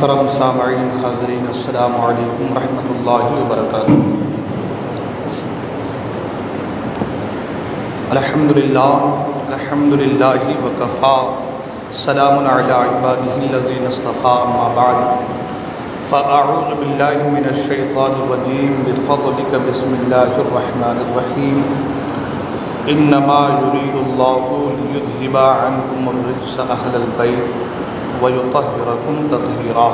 محترم سامعین حاضرین، السلام علیکم ورحمۃ اللہ وبرکاتہ۔ الحمدللہ وکفا، سلام علی عبادہ الذین اصطفیٰ، اما بعد فاعوذ باللہ من الشیطان الرجیم، بفضلک بسم اللہ الرحمن الرحیم، انما یرید اللہ لیذھب عنکم الرجس اہل البیت ویطہرکم تطہیرا۔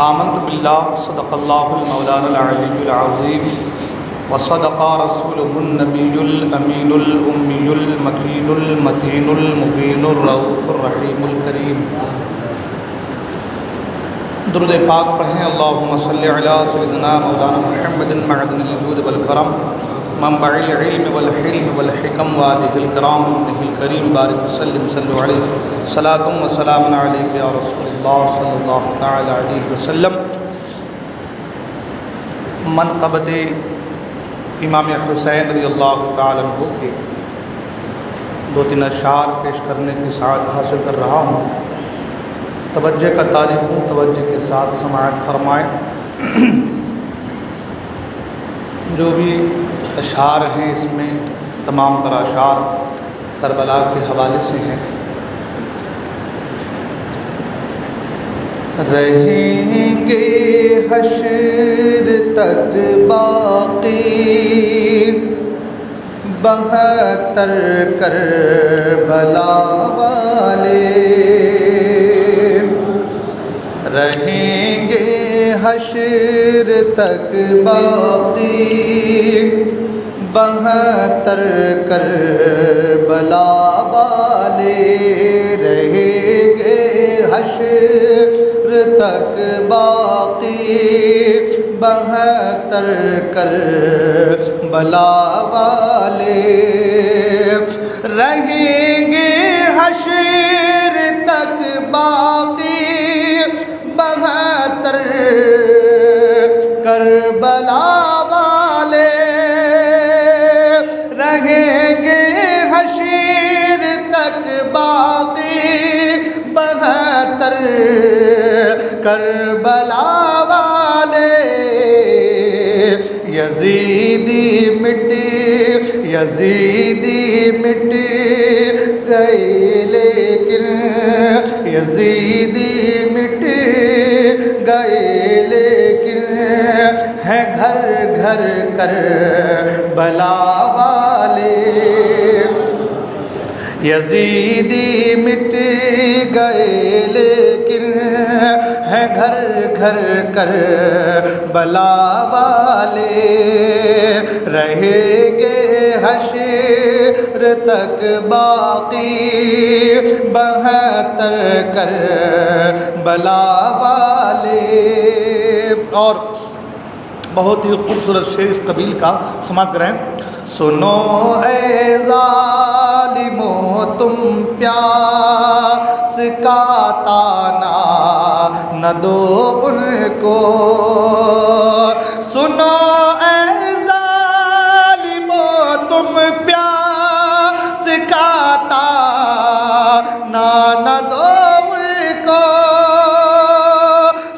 آمنت باللہ، صدق اللہ المولانا العلی العظیم، وصدق رسولہ النبی الامین الامی المکین المتین المبین الرؤوف الرحیم الکریم۔ درود پاک پڑھیں۔ اللہم صلی علی سیدنا مولانا محمد معدن الجود والکرم، منبع العلم والحلم والحکم، والہ الکرام ابنہ الکریم، بارک وسلم صلو علیہ صلاۃ و سلام علیک یا رسول اللہ صلی اللہ تعالی علیہ وسلم۔ منقبت امام حسین رضی اللہ تعالی عنہ کے 2-3 اشعار پیش کرنے کی سعادت حاصل کر رہا ہوں۔ توجہ کا طالب ہوں، توجہ کے ساتھ سماعت فرمائیں۔ جو بھی اشعار ہیں اس میں تمام تر اشعار کربلا کے حوالے سے ہیں۔ رہیں گے حشر تک باقی 72 کربلا والے، رہیں گے حشر تک باقی 72 کربلا والے، رہیں گے حشر تک باقی 72 کربلا والے، رہیں گے حشر تک باقی 72 کربلا والے، رہیں گے حشر تک باقی 72 کربلا والے۔ یزیدی مٹ گئے لیکن، یزیدی مٹ گئے لیکن، ہیں گھر گھر کربلا والے۔ یزیدی مٹ گئے لیکن، ہیں گھر گھر کربلا والے، رہیں گے حشر تک باقی 72 کربلا والے۔ اور بہت ہی خوبصورت شعر اس قبیل کا سماعت کریں۔ سنو اے ظالمو تم پیاس کا تانا نہ دو ان کو، سنو اے ظالمو تم پیاس کا تانا نہ دو ان کو،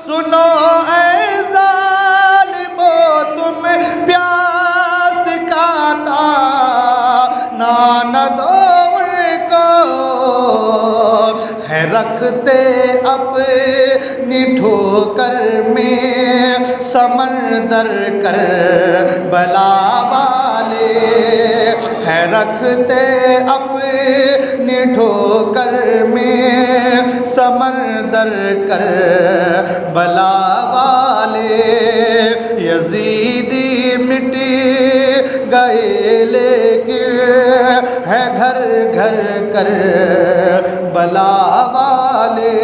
سنو اے ظالمو تم پیاس کا تانا نہ دو ان کو، ہے رکھتے اپنی ٹھوکر میں سمندر کربلا والے، ہے رکھتے اپنی ٹھوکر میں سمندر کربلا والے، یزیدی مٹ گئے لیکن، ہے گھر گھر کربلا والے۔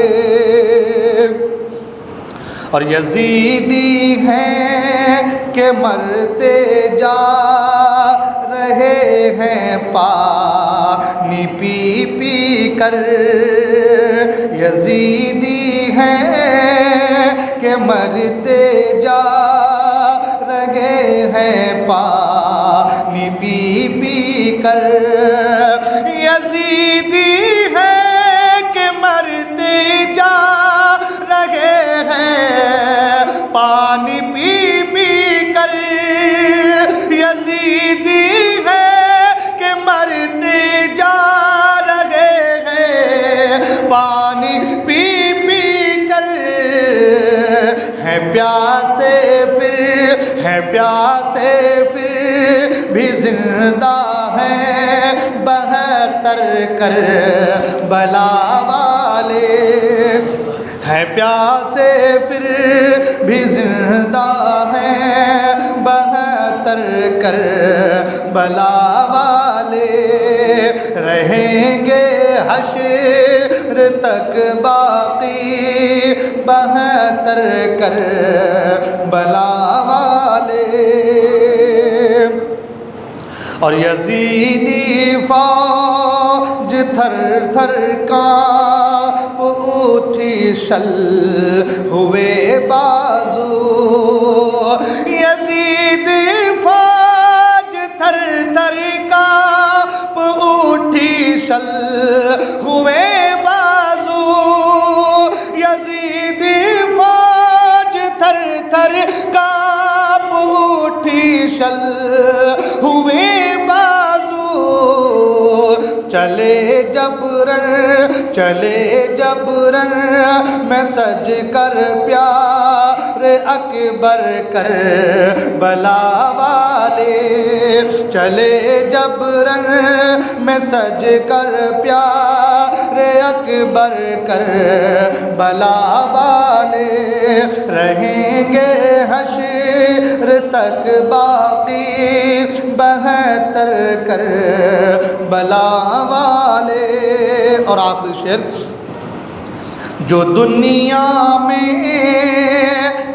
اور یزیدی ہیں کہ مرتے جا رہے ہیں پانی پی پی کر، یزیدی ہیں کہ مرتے جا رہے ہیں پانی پی پی کر، یزیدی ہیں کہ مرتے جا رہے پیاسے پھر بھی زندہ ہیں 72 کربلا والے، ہیں پیاسے پھر بھی زندہ ہیں 72 کربلا والے، رہیں گے حشر تک باقی 72 کربلا والے۔ اور یزیدی فوج تھر تھر کانپ اٹھی، شل ہوئے بازو، یزیدی فوج تھر تھر کانپ اٹھی، شل ہوئے بازو، یزیدی فوج تھر تھر کانپ اٹھی، شل ہوئے بازو، چلے جبرن میں سج کر پیارے اکبر کربلا والے، چلے جبرن میں سج کر پیارے اکبر کربلا والے، رہیں گے حشر تک باقی 72 کربلا والے۔ اور آخری شعر، جو دنیا میں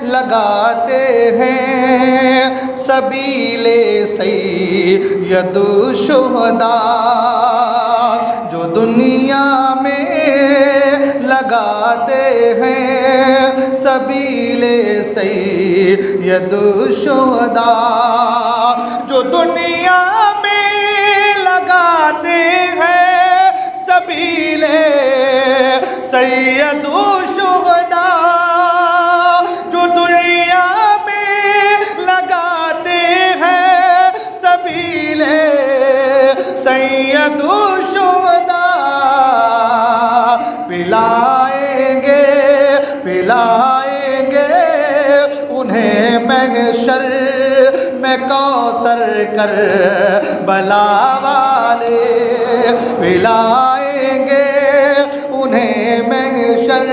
لگاتے ہیں سبیل سید الشہداء، جو دنیا میں لگاتے ہیں سبیل سید الشہداء، جو دنیا میں لگاتے ہیں سبیل سید الشہداء، جو دنیا میں لگاتے ہیں سبیل سید الشہداء، پلائیں گے انہیں محشر میں کوثر کربلا والے، پلائیں گے انہیں محشر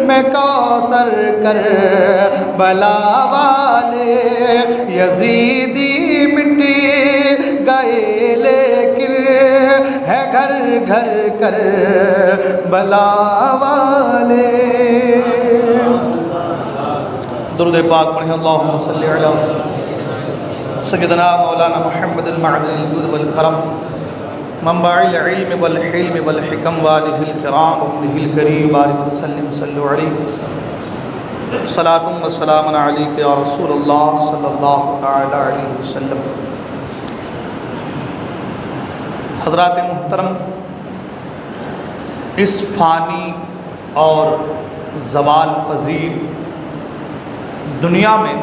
میں کوثر کربلا والے، یزیدی مٹی گئے لیکن ہے گھر گھر کربلا والے۔ درود پاک پڑھیں، اللہم صلی علی سیدنا مولانا محمد معدن الجود والکرم، منبع العلم والحلم والحکم، والہ الکرام وابنہ الکریم، بارک وسلم صلو علیہ، صلاۃ و سلام علیک یا رسول اللہ صلی اللہ تعالی علیہ وسلم۔ حضرات محترم، اس فانی اور زوال پذیر دنیا میں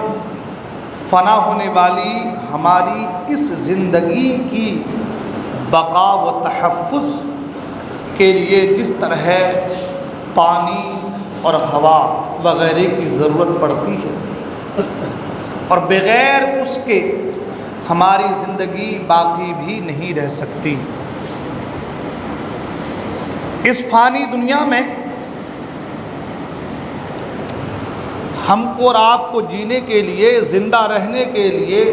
فنا ہونے والی ہماری اس زندگی کی بقا و تحفظ کے لیے جس طرح پانی اور ہوا وغیرہ کی ضرورت پڑتی ہے، اور بغیر اس کے ہماری زندگی باقی بھی نہیں رہ سکتی، اس فانی دنیا میں ہم کو اور آپ کو جینے کے لیے، زندہ رہنے کے لیے،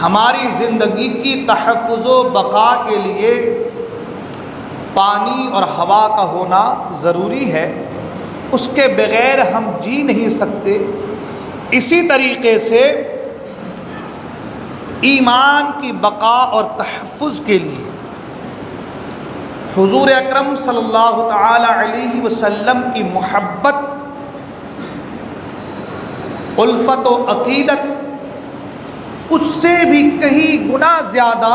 ہماری زندگی کی تحفظ و بقا کے لیے پانی اور ہوا کا ہونا ضروری ہے، اس کے بغیر ہم جی نہیں سکتے۔ اسی طریقے سے ایمان کی بقا اور تحفظ کے لیے حضور اکرم صلی اللہ تعالی علیہ وسلم کی محبت، الفت و عقیدت اس سے بھی کہیں گنا زیادہ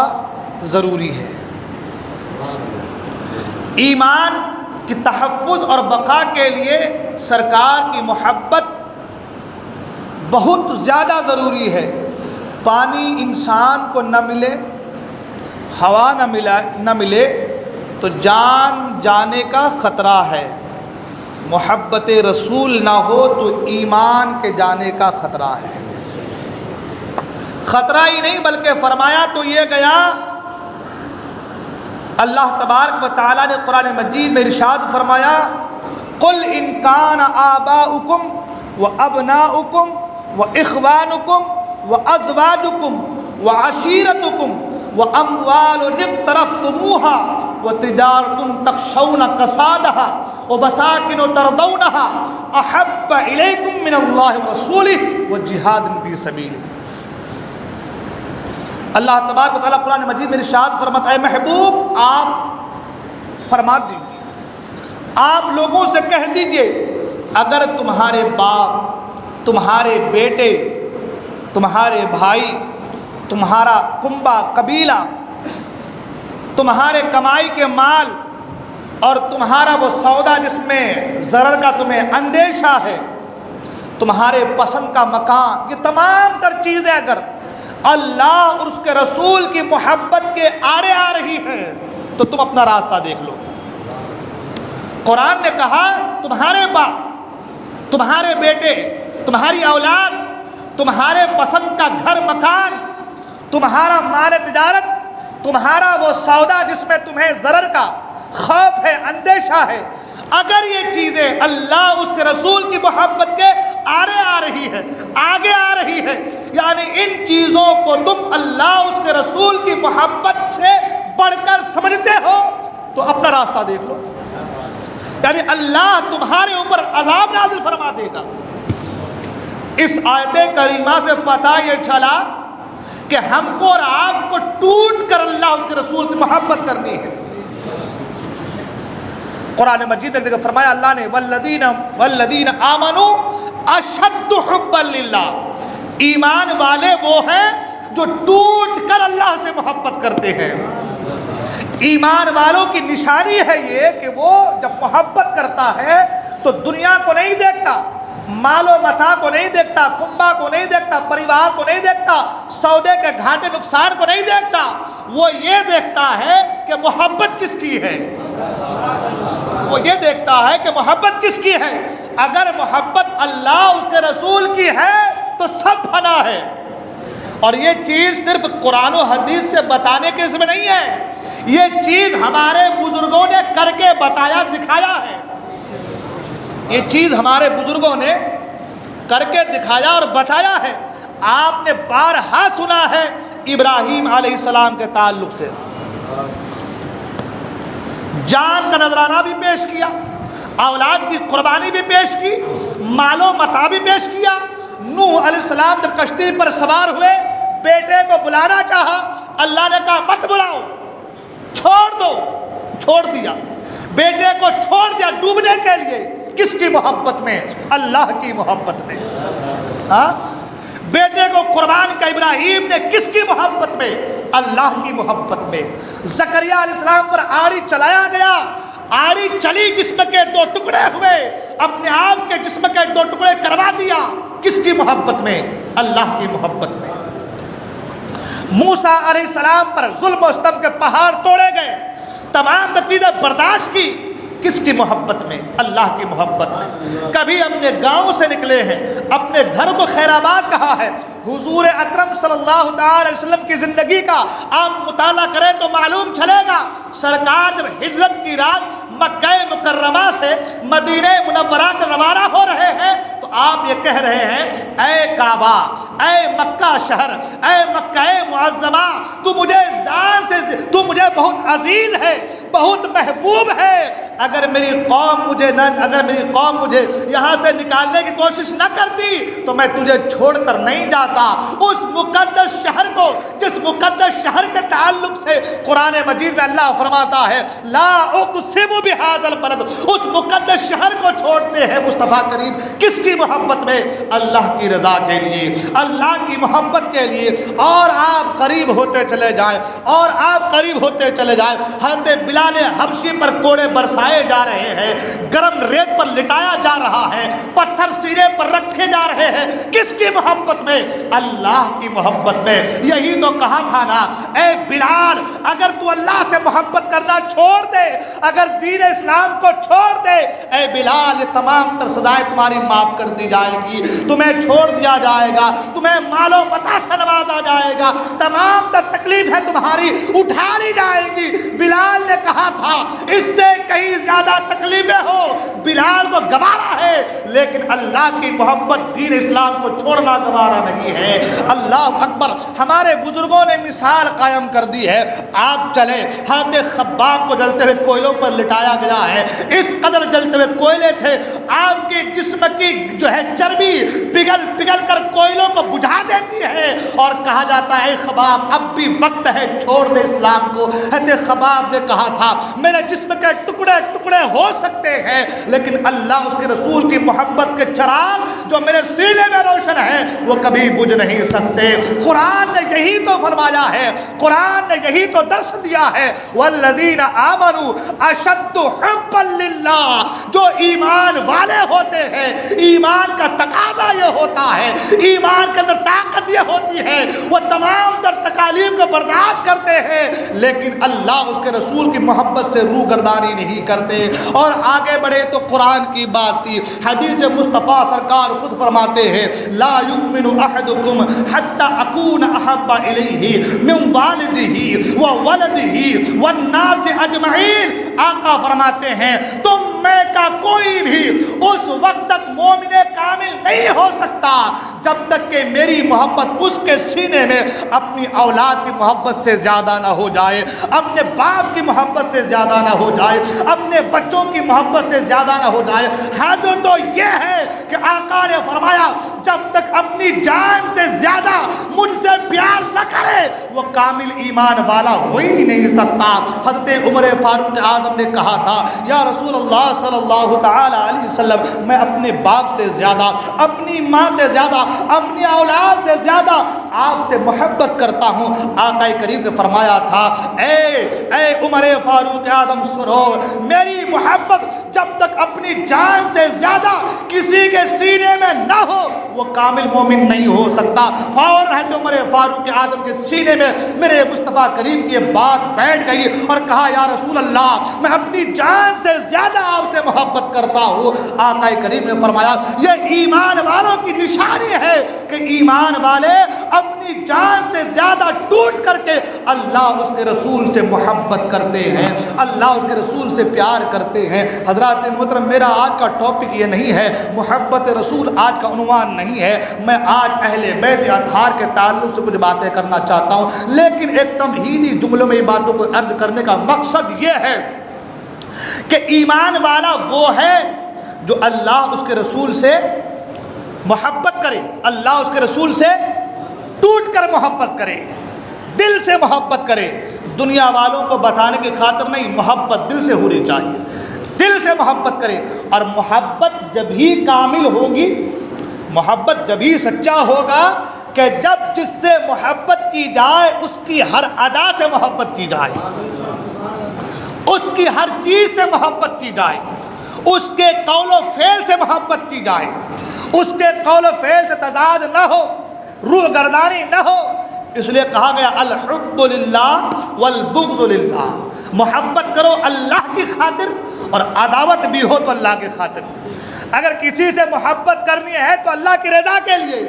ضروری ہے۔ ایمان کی تحفظ اور بقا کے لیے سرکار کی محبت بہت زیادہ ضروری ہے۔ پانی انسان کو نہ ملے، ہوا نہ ملے تو جان جانے کا خطرہ ہے۔ محبت رسول نہ ہو تو ایمان کے جانے کا خطرہ ہے۔ خطرہ ہی نہیں بلکہ فرمایا تو یہ گیا، اللہ تبارک و تعالیٰ نے قرآن مجید میں ارشاد فرمایا قل ان کان آباؤکم وابناؤکم واخوانکم وازواجکم وعشیرتکم واموال اقترفتموها وتجارة تخشون کسادها ومساکن ترضونها احب الیکم من اللہ ورسولہ وجہاد فی سبیلہ۔ اللہ تبارک و تعالیٰ قرآن مجید میں ارشاد فرماتا ہے محبوب آپ فرما دیجیے، آپ لوگوں سے کہہ دیجئے اگر تمہارے باپ، تمہارے بیٹے، تمہارے بھائی، تمہارا کنبہ قبیلہ، تمہارے کمائی کے مال اور تمہارا وہ سودا جس میں ضرر کا تمہیں اندیشہ ہے، تمہارے پسند کا مکان، یہ تمام تر چیزیں اگر اللہ اور اس کے رسول کی محبت کے آڑے آ رہی ہیں تو تم اپنا راستہ دیکھ لو۔ قرآن نے کہا تمہارے باپ، تمہارے بیٹے، تمہاری اولاد، تمہارے پسند کا گھر مکان، تمہارا مال تجارت، تمہارا وہ سودا جس میں تمہیں ضرر کا خوف ہے، اندیشہ ہے، اگر یہ چیزیں اللہ اس کے رسول کی محبت کے آڑے آ رہی ہے، آگے آ رہی ہے، یعنی ان چیزوں کو تم اللہ اس کے رسول کی محبت سے بڑھ کر سمجھتے ہو تو اپنا راستہ دیکھ لو، یعنی اللہ تمہارے اوپر عذاب نازل فرما دے گا۔ اس آیت کریمہ سے پتہ یہ چلا کہ ہم کو اور آپ کو ٹوٹ کر اللہ اس کے رسول سے محبت کرنی ہے۔ قرآن مجید نے فرمایا اللہ نے والذین آمنوا اشد حبا للہ، ایمان والے وہ ہیں جو ٹوٹ کر اللہ سے محبت کرتے ہیں۔ ایمان والوں کی نشانی ہے یہ کہ وہ جب محبت کرتا ہے تو دنیا کو نہیں دیکھتا، مال و متاع کو نہیں دیکھتا، کنبہ کو نہیں دیکھتا، پریوار کو نہیں دیکھتا، سودے کے گھاٹے نقصان کو نہیں دیکھتا، وہ یہ دیکھتا ہے کہ محبت کس کی ہے، وہ یہ دیکھتا ہے کہ محبت کس کی ہے۔ اگر محبت اللہ اس کے رسول کی ہے تو سب فنا ہے، اور یہ چیز صرف قرآن و حدیث سے بتانے کے ذمہ نہیں ہے، یہ چیز ہمارے بزرگوں نے کر کے بتایا دکھایا ہے، یہ چیز ہمارے بزرگوں نے کر کے دکھایا اور بتایا ہے۔ آپ نے بارہا سنا ہے ابراہیم علیہ السلام کے تعلق سے، جان کا نذرانہ بھی پیش کیا، اولاد کی قربانی بھی پیش کی، مال و متاع بھی پیش کیا۔ نوح علیہ السلام جب کشتی پر سوار ہوئے، بیٹے کو بلانا چاہا، اللہ نے کہا مت بلاؤ، چھوڑ دو، چھوڑ دیا، بیٹے کو چھوڑ دیا ڈوبنے کے لیے، کس کی محبت میں؟ اللہ کی محبت میں۔ بیٹے کو قربان کا ابراہیم نے کس کی محبت میں؟ اللہ کی محبت میں۔ زکریا علیہ السلام پر آڑی چلایا گیا، آڑی چلی، جسم کے دو ٹکڑے ہوئے، اپنے آپ کے جسم کے دو ٹکڑے کروا دیا، کس کی محبت میں؟ اللہ کی محبت میں۔ موسیٰ علیہ السلام پر ظلم و ستم کے پہاڑ توڑے گئے، تمام چیزیں برداشت کی، کس کی محبت میں؟ اللہ کی محبت میں۔ کبھی اپنے گاؤں سے نکلے ہیں، اپنے گھر کو خیر آباد کہا ہے۔ حضور اکرم صلی اللہ علیہ وسلم کی زندگی کا آپ مطالعہ کریں تو معلوم چلے گا، سرکار جب ہجرت کی رات مکہ مکرمہ سے مدینہ منورہ کے روانہ ہو رہے ہیں تو آپ یہ کہہ رہے ہیں اے کعبہ، اے مکہ شہر، اے مکہ معظمہ، تو مجھے جان سے، تو مجھے بہت عزیز ہے، بہت محبوب ہے، اگر میری قوم مجھے یہاں سے نکالنے کی کوشش نہ کرتی تو میں تجھے چھوڑ کر نہیں جاتا۔ اس مقدس شہر کو، جس مقدس شہر کے تعلق سے قرآن مجید میں اللہ فرماتا ہے لا اقسم بہذا البلد، اس مقدس شہر کو چھوڑتے ہیں مصطفیٰ کریم کس کی محبت میں؟ اللہ کی رضا کے لیے، اللہ کی محبت کے لیے، اور آپ قریب ہوتے چلے جائیں، اور آپ قریب ہوتے چلے جائیں۔ حضرت بلال حبشی پر کوڑے برسائے جا رہے ہیں، گرم ریت پر لٹایا جا رہا ہے، پتھر سینے پر رکھے جا رہے ہیں، کس کی محبت میں؟ اللہ کی محبت میں۔ یہی تو کہا تھا نا، اے بلال اگر تو اللہ سے محبت کرنا چھوڑ دے، اگر دین اسلام کو چھوڑ دے، اے بلال یہ تمام تر سزائیں تمہاری معاف کر دی جائے گی، تمہیں چھوڑ دیا جائے گا، تمہیں مال و متاع سے نوازا جائے گا، تمام تر تکلیفیں تمہاری اٹھا لی جائے گی۔ بلال نے کہا تھا اس سے کہیں زیادہ تکلیفیں ہو بلال کو گوارا ہے، لیکن اللہ کی محبت دین اسلام کو چھوڑنا گوارا نہیں ہے۔ اللہ اکبر۔ ہمارے بزرگوں نے مثال قائم کر دی ہے، آپ چلیں، حضرت خباب کو جلتے ہوئے کوئلوں پر لٹایا گیا ہے، اس قدر جلتے ہوئے کوئلے تھے، آپ کے جسم کی جو ہے چربی پگھل پگھل کر کوئلوں کو بجھا دیتی ہے، اور کہا جاتا ہے خباب اب بھی وقت ہے چھوڑ دے اسلام کو۔ حضرت خباب نے کہا تھا میرے جسم کے ٹکڑے ٹکڑے ہو سکتے ہیں، لیکن اللہ اس کے رسول کی محبت کے چراغ جو میرے سینے میں روشن ہے وہ کبھی بجھ نہیں سکتے۔ قرآن نے یہی تو فرمایا ہے، قرآن نے یہی تو درس دیا ہے، والذین آمنوا اشد حبا للہ، جو ایمان والے ہوتے ہیں، ایمان کا تقاضا یہ ہوتا ہے، ایمان کے اندر طاقت یہ ہوتی ہے، وہ تمام تر تکالیف کو برداشت کرتے ہیں، لیکن اللہ اس کے رسول کی محبت سے روگردانی نہیں کرتے۔ اور آگے بڑھے تو قرآن کی بات تھی، حدیث مصطفیٰ سرکار خود فرماتے ہیں لا یؤمن احدکم حتی اکون احب الیہ من والدہ وولدہ والناس اجمعین۔ آقا فرماتے ہیں تم میں کا کوئی بھی اس وقت تک مومن کامل نہیں ہو سکتا جب تک کہ میری محبت اس کے سینے میں اپنی اولاد کی محبت سے زیادہ نہ ہو جائے، اپنے باپ کی محبت سے زیادہ نہ ہو جائے، اپنے بچوں کی محبت سے زیادہ نہ ہو جائے۔ حد تو یہ ہے کہ آقا نے فرمایا جب تک اپنی جان سے زیادہ مجھ سے پیار نہ کرے وہ کامل ایمان والا ہو ہی نہیں سکتا۔ حضرت عمر فاروق اعظم نے کہا تھا یا رسول اللہ صلی اللہ تعالی علیہ وسلم میں اپنے باپ سے زیادہ، اپنی ماں سے زیادہ، اپنی اولاد سے زیادہ آپ سے محبت کرتا ہوں۔ آقا کریم نے فرمایا تھا اے عمر فاروق اعظم سنو، میری محبت جب تک اپنی جان سے زیادہ کسی کے سینے میں نہ ہو وہ کامل مومن نہیں ہو سکتا۔ فوراً حضرت عمر فاروق اعظم کے سینے میں میرے مصطفیٰ کریم کی یہ بات بیٹھ گئی اور کہا یا رسول اللہ میں اپنی جان سے زیادہ آپ سے محبت کرتا ہوں۔ آقا کریم نے فرمایا یہ ایمان والوں کی نشانی ہے کہ ایمان والے اپنی جان سے زیادہ ٹوٹ کر کے اللہ اس کے رسول سے محبت کرتے ہیں، اللہ اس کے رسول سے پیار کرتے ہیں۔ حضرات محترم میرا آج کا ٹاپک یہ نہیں ہے، محبت رسول آج کا عنوان نہیں ہے، میں آج اہل بیت اطہار کے تعلق سے کچھ باتیں کرنا چاہتا ہوں، لیکن ایک تمہیدی جملوں میں ان باتوں کو عرض کرنے کا مقصد یہ ہے کہ ایمان والا وہ ہے جو اللہ اس کے رسول سے محبت کرے، اللہ اس کے رسول سے ٹوٹ کر محبت کرے، دل سے محبت کرے، دنیا والوں کو بتانے کی خاطر نہیں، محبت دل سے ہونی چاہیے، دل سے محبت کرے۔ اور محبت جب ہی کامل ہوگی، محبت جب ہی سچا ہوگا کہ جب جس سے محبت کی جائے اس کی ہر ادا سے محبت کی جائے، اس کی ہر چیز سے محبت کی جائے، اس کے قول و فعل سے محبت کی جائے، اس کے قول و فعل سے تضاد نہ ہو، روح گردانی نہ ہو۔ اس لیے کہا گیا الحب للہ والبغض للہ، محبت کرو اللہ کی خاطر اور عداوت بھی ہو تو اللہ کی خاطر۔ اگر کسی سے محبت کرنی ہے تو اللہ کی رضا کے لیے،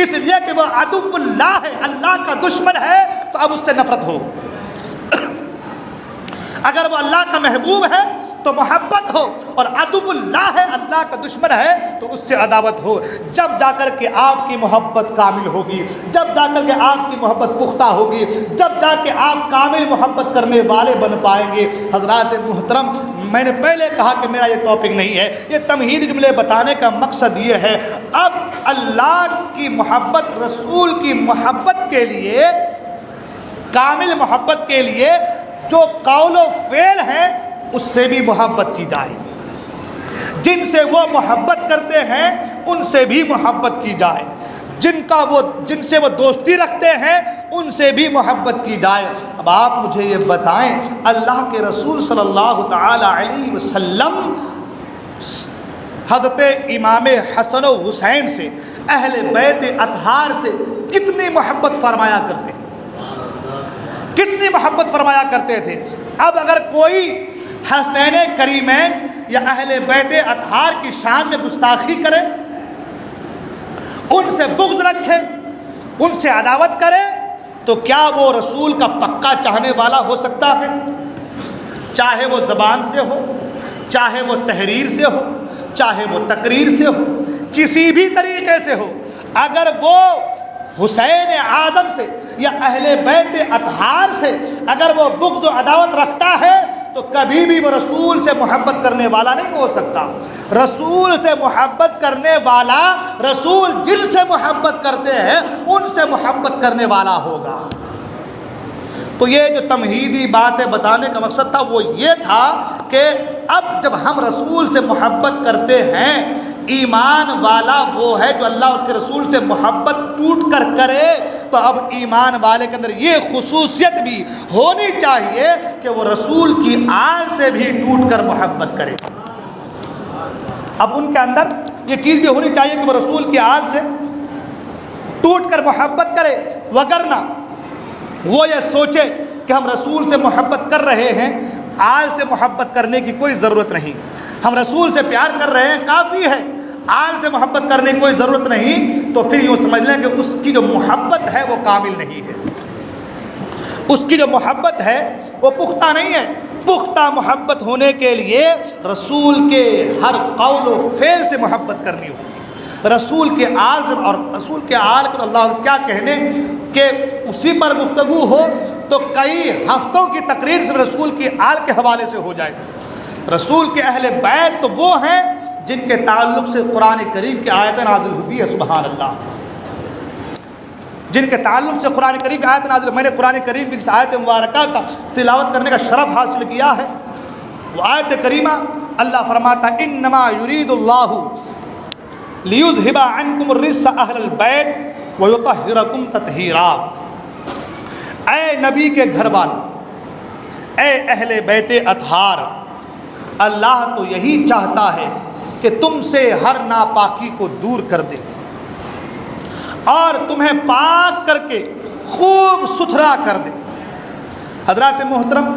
اس لیے کہ وہ عدو اللہ ہے، اللہ کا دشمن ہے تو اب اس سے نفرت ہو۔ اگر وہ اللہ کا محبوب ہے تو محبت ہو، اور عدو اللہ ہے، اللہ کا دشمن ہے تو اس سے عداوت ہو۔ جب جا کر کے آپ کی محبت کامل ہوگی، جب جا کر کے آپ کی محبت پختہ ہوگی، جب جا کے آپ کامل محبت کرنے والے بن پائیں گے۔ حضرات محترم میں نے پہلے کہا کہ میرا یہ ٹاپک نہیں ہے، یہ تمہیدی جملے بتانے کا مقصد یہ ہے اب اللہ کی محبت، رسول کی محبت کے لیے، کامل محبت کے لیے جو قول و فعل ہے اس سے بھی محبت کی جائے، جن سے وہ محبت کرتے ہیں ان سے بھی محبت کی جائے، جن سے وہ دوستی رکھتے ہیں ان سے بھی محبت کی جائے۔ اب آپ مجھے یہ بتائیں، اللہ کے رسول صلی اللہ تعالی علیہ وسلم حضرت امام حسن و حسین سے، اہل بیت اطہار سے کتنی محبت فرمایا کرتے ہیں، کتنی محبت فرمایا کرتے تھے۔ اب اگر کوئی حسنین کریمین یا اہل بیت اطہار کی شان میں گستاخی کرے، ان سے بغض رکھے، ان سے عداوت کرے، تو کیا وہ رسول کا پکا چاہنے والا ہو سکتا ہے؟ چاہے وہ زبان سے ہو، چاہے وہ تحریر سے ہو، چاہے وہ تقریر سے ہو، کسی بھی طریقے سے ہو، اگر وہ حسین اعظم سے یا اہل بیت اطہار سے اگر وہ بغض و عداوت رکھتا ہے تو کبھی بھی وہ رسول سے محبت کرنے والا نہیں ہو سکتا۔ رسول سے محبت کرنے والا، رسول جن سے محبت کرتے ہیں ان سے محبت کرنے والا ہوگا۔ تو یہ جو تمہیدی باتیں بتانے کا مقصد تھا وہ یہ تھا کہ اب جب ہم رسول سے محبت کرتے ہیں، ایمان والا وہ ہے جو اللہ اس کے رسول سے محبت ٹوٹ کر کرے، تو اب ایمان والے کے اندر یہ خصوصیت بھی ہونی چاہیے کہ وہ رسول کی آل سے بھی ٹوٹ کر محبت کرے۔ اب ان کے اندر یہ چیز بھی ہونی چاہیے کہ وہ رسول کی آل سے ٹوٹ کر محبت کرے، وگرنہ وہ یہ سوچے کہ ہم رسول سے محبت کر رہے ہیں، آل سے محبت کرنے کی کوئی ضرورت نہیں، ہم رسول سے پیار کر رہے ہیں کافی ہے، آل سے محبت کرنے کی کوئی ضرورت نہیں، تو پھر یوں سمجھ لیں کہ اس کی جو محبت ہے وہ کامل نہیں ہے، اس کی جو محبت ہے وہ پختہ نہیں ہے۔ پختہ محبت ہونے کے لیے رسول کے ہر قول و فعل سے محبت کرنی ہوگی، رسول کے آل سے، اور رسول کے آل کو تو اللہ کیا کہنے کہ اسی پر گفتگو ہو تو کئی ہفتوں کی تقریر سے رسول کی آل کے حوالے سے ہو جائے۔ رسول کے اہل بیت تو وہ ہیں جن کے تعلق سے قرآن کریم کی آیتیں نازل ہوئی ہے، سبحان اللہ، جن کے تعلق سے قرآن کریم کی آیت نازل۔ میں نے قرآن کریم کی اس آیت مبارکہ کا تلاوت کرنے کا شرف حاصل کیا ہے۔ وہ آیت کریمہ اللہ فرماتا ہے انما یرید اللہ لیذھب عنکم الرجس اہل البیت ویطہرکم تطہیرا۔ اے نبی کے گھر والوں، اے اہل بیت اطہار، اللہ تو یہی چاہتا ہے کہ تم سے ہر ناپاکی کو دور کر دے اور تمہیں پاک کر کے خوب ستھرا کر دے۔ حضرات محترم،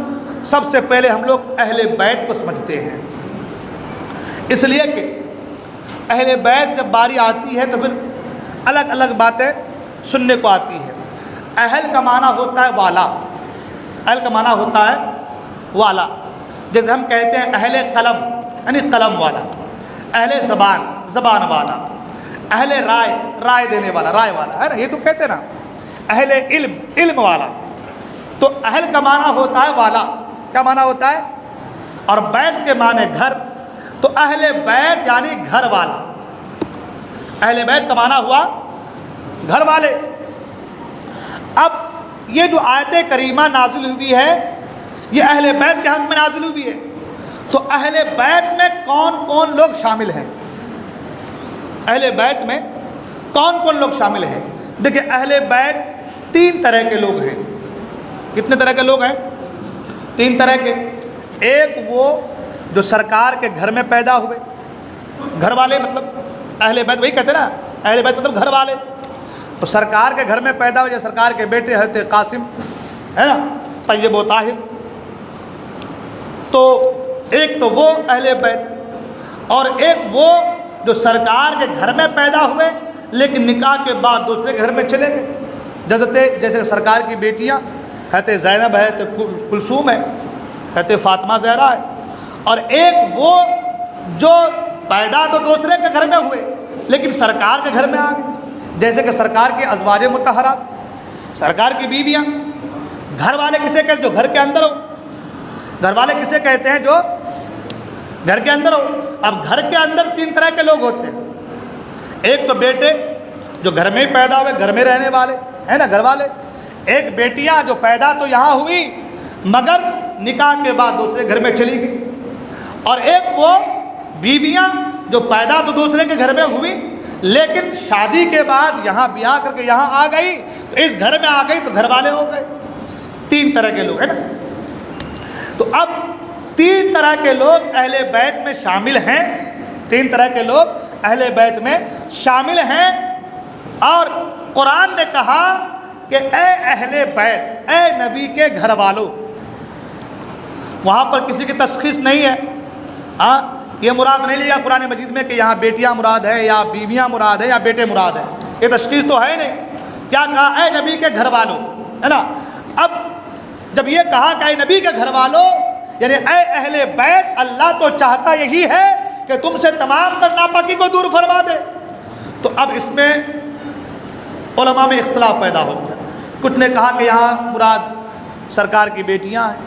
سب سے پہلے ہم لوگ اہل بیت کو سمجھتے ہیں، اس لیے کہ اہل بیت جب باری آتی ہے تو پھر الگ الگ باتیں سننے کو آتی ہے۔ اہل کا معنی ہوتا ہے والا، اہل کا معنی ہوتا ہے والا، جیسے ہم کہتے ہیں اہل قلم یعنی قلم والا، اہل زبان زبان والا، اہل رائے رائے دینے والا، رائے والا ہے نا، یہ تو کہتے ہیں نا، اہل علم علم والا۔ تو اہل کا معنی ہوتا ہے والا، کیا معنی ہوتا ہے؟ اور بیت کے معنی گھر، تو اہل بیت یعنی گھر والا، اہل بیت کا معنی ہوا گھر والے۔ اب یہ جو آیت کریمہ نازل ہوئی ہے یہ اہل بیت کے حق میں نازل ہوئی ہے، تو اہل بیت میں کون کون لوگ شامل ہیں؟ اہل بیت میں کون کون لوگ شامل ہیں؟ دیکھیں، اہل بیت تین طرح کے لوگ ہیں۔ کتنے طرح کے لوگ ہیں؟ تین طرح کے۔ ایک وہ جو سرکار کے گھر میں پیدا ہوئے، گھر والے، مطلب اہل بیت وہی کہتے ہیں نا، اہل بیت مطلب گھر والے۔ تو سرکار کے گھر میں پیدا ہوئے، سرکار کے بیٹے حضرت قاسم ہے نا، طیب و طاہر، تو ایک تو وہ اہل بیت، اور ایک وہ جو سرکار کے گھر میں پیدا ہوئے لیکن نکاح کے بعد دوسرے گھر میں چلے گئے، جیسے سرکار کی بیٹیاں حضرت زینب ہے، حضرت کلثوم ہے، حضرت فاطمہ زہرا ہے، اور ایک وہ جو پیدا تو دوسرے کے گھر میں ہوئے لیکن سرکار کے گھر میں آ گئے، جیسے کہ سرکار کی ازواج مطہرات، سرکار کی بیویاں۔ گھر والے کسے کہتے ہیں؟ جو گھر کے اندر ہو۔ گھر والے کسے کہتے ہیں؟ جو گھر کے اندر ہو۔ اب گھر کے اندر تین طرح کے لوگ ہوتے ہیں، ایک تو بیٹے جو گھر میں ہی پیدا ہوئے، گھر میں رہنے والے ہیں نا، گھر والے۔ ایک بیٹیاں جو پیدا تو یہاں ہوئی مگر نکاح کے بعد دوسرے گھر میں چلی گئی، اور ایک وہ بیویاں جو پیدا تو دوسرے کے گھر میں ہوئی لیکن شادی کے بعد یہاں بیاہ کر کے یہاں آ گئی تو اس گھر میں آ گئی تو گھر والے ہو گئے. 3 طرح کے لوگ ہیں نا. تو اب 3 طرح کے لوگ اہل بیت میں شامل ہیں. 3 طرح کے لوگ اہل بیت میں شامل ہیں. اور قرآن نے کہا کہ اے اہل بیت، اے نبی کے گھر والوں. وہاں پر کسی کی تشخیص نہیں ہے. ہاں یہ مراد نہیں لیا قرآن مجید میں کہ یہاں بیٹیاں مراد ہے یا بیویاں مراد ہے یا بیٹے مراد ہے. یہ تشخیص تو ہے نہیں. کیا کہا؟ اے نبی کے گھر والوں، ہے نا. اب جب یہ کہا کہ اے نبی کے گھر والوں، یعنی اے اہل بیت، اللہ تو چاہتا یہی ہے کہ تم سے تمام تر ناپاکی کو دور فرما دے. تو اب اس میں علماء میں اختلاف پیدا ہو گیا. کچھ نے کہا کہ یہاں مراد سرکار کی بیٹیاں ہیں،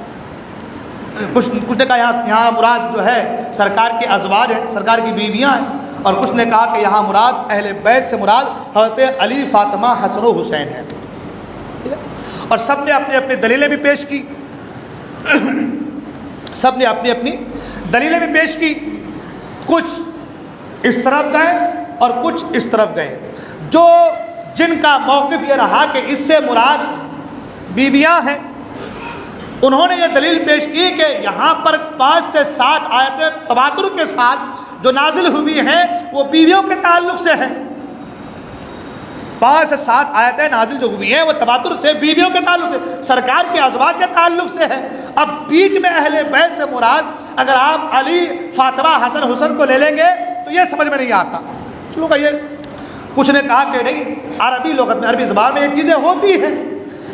کچھ نے کہا یہاں مراد جو ہے سرکار کے ازواج ہیں، سرکار کی بیویاں ہیں. اور کچھ نے کہا کہ یہاں مراد اہل بیت سے مراد حضرت علی، فاطمہ، حسن و حسین ہیں. اور سب نے اپنی اپنی دلیلیں بھی پیش کی. سب نے اپنی اپنی دلیلیں بھی پیش کی. کچھ اس طرف گئے اور کچھ اس طرف گئے. جن کا موقف یہ رہا کہ اس سے مراد بیویاں ہیں، انہوں نے یہ دلیل پیش کی کہ یہاں پر 5 سے 7 آیتیں تواتر کے ساتھ جو نازل ہوئی ہیں وہ بیویوں کے تعلق سے ہیں. 5 سے 7 آیتیں نازل جو ہوئی ہیں وہ تواتر سے بیویوں کے تعلق سے، سرکار کے ازواج کے تعلق سے ہے. اب بیچ میں اہل بیت سے مراد اگر آپ علی، فاطمہ، حسن، حسین کو لے لیں گے تو یہ سمجھ میں نہیں آتا. چلو کہ یہ کچھ نے کہا کہ نہیں، عربی لغت میں، عربی زبان میں یہ چیزیں ہوتی ہیں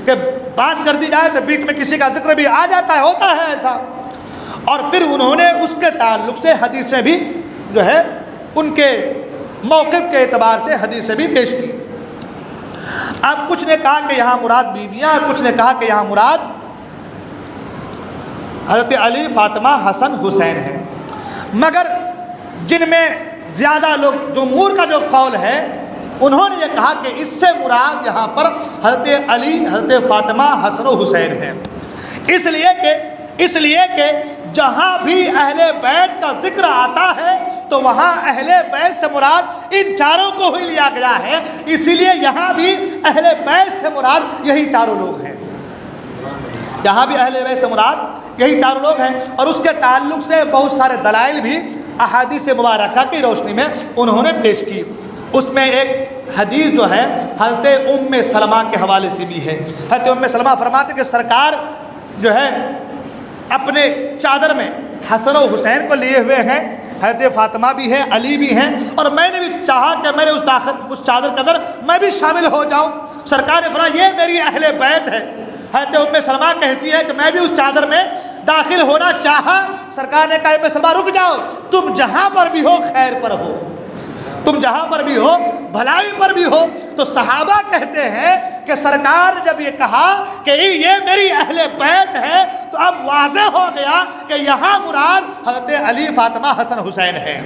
کہ بات کر دی جائے تو بیچ میں کسی کا ذکر بھی آ جاتا ہے، ہوتا ہے ایسا. اور پھر انہوں نے اس کے تعلق سے حدیثیں بھی جو ہے ان کے موقف کے اعتبار سے حدیثیں بھی پیش کی. اب کچھ نے کہا کہ یہاں مراد بیویاں، کچھ نے کہا کہ یہاں مراد حضرت علی، فاطمہ، حسن، حسین ہیں. مگر جن میں زیادہ لوگ، جمہور کا جو قول ہے، انہوں نے یہ کہا کہ اس سے مراد یہاں پر حضرت علی، حضرت فاطمہ، حسن و حسین ہیں. اس لیے کہ جہاں بھی اہل بیت کا ذکر آتا ہے تو وہاں اہل بیت سے مراد ان چاروں کو ہی لیا گیا ہے. اسی لیے یہاں بھی اہل بیت سے مراد یہی چاروں لوگ ہیں. یہاں بھی اہل بیت سے مراد یہی چاروں لوگ ہیں. اور اس کے تعلق سے بہت سارے دلائل بھی احادیث مبارکہ کی روشنی میں انہوں نے پیش کی. اس میں ایک حدیث جو ہے حضرت ام سلمہ کے حوالے سے بھی ہے. حضرت ام سلمہ فرماتے کہ سرکار جو ہے اپنے چادر میں حسن و حسین کو لیے ہوئے ہیں، حضرت فاطمہ بھی ہیں، علی بھی ہیں، اور میں نے بھی چاہا کہ میں نے اس چادر کے اندر میں بھی شامل ہو جاؤں. سرکار نے فرمایا یہ میری اہل بیت ہے. حضرت ام سلمہ کہتی ہے کہ میں بھی اس چادر میں داخل ہونا چاہا. سرکار نے کہا ام سلمہ رک جاؤ، تم جہاں پر بھی ہو خیر پر ہو، تم جہاں پر بھی ہو بھلائی پر بھی ہو. تو صحابہ کہتے ہیں کہ سرکار جب یہ کہا کہ یہ میری اہل بیت ہے تو اب واضح ہو گیا کہ یہاں مراد حضرت علی، فاطمہ، حسن، حسین ہے.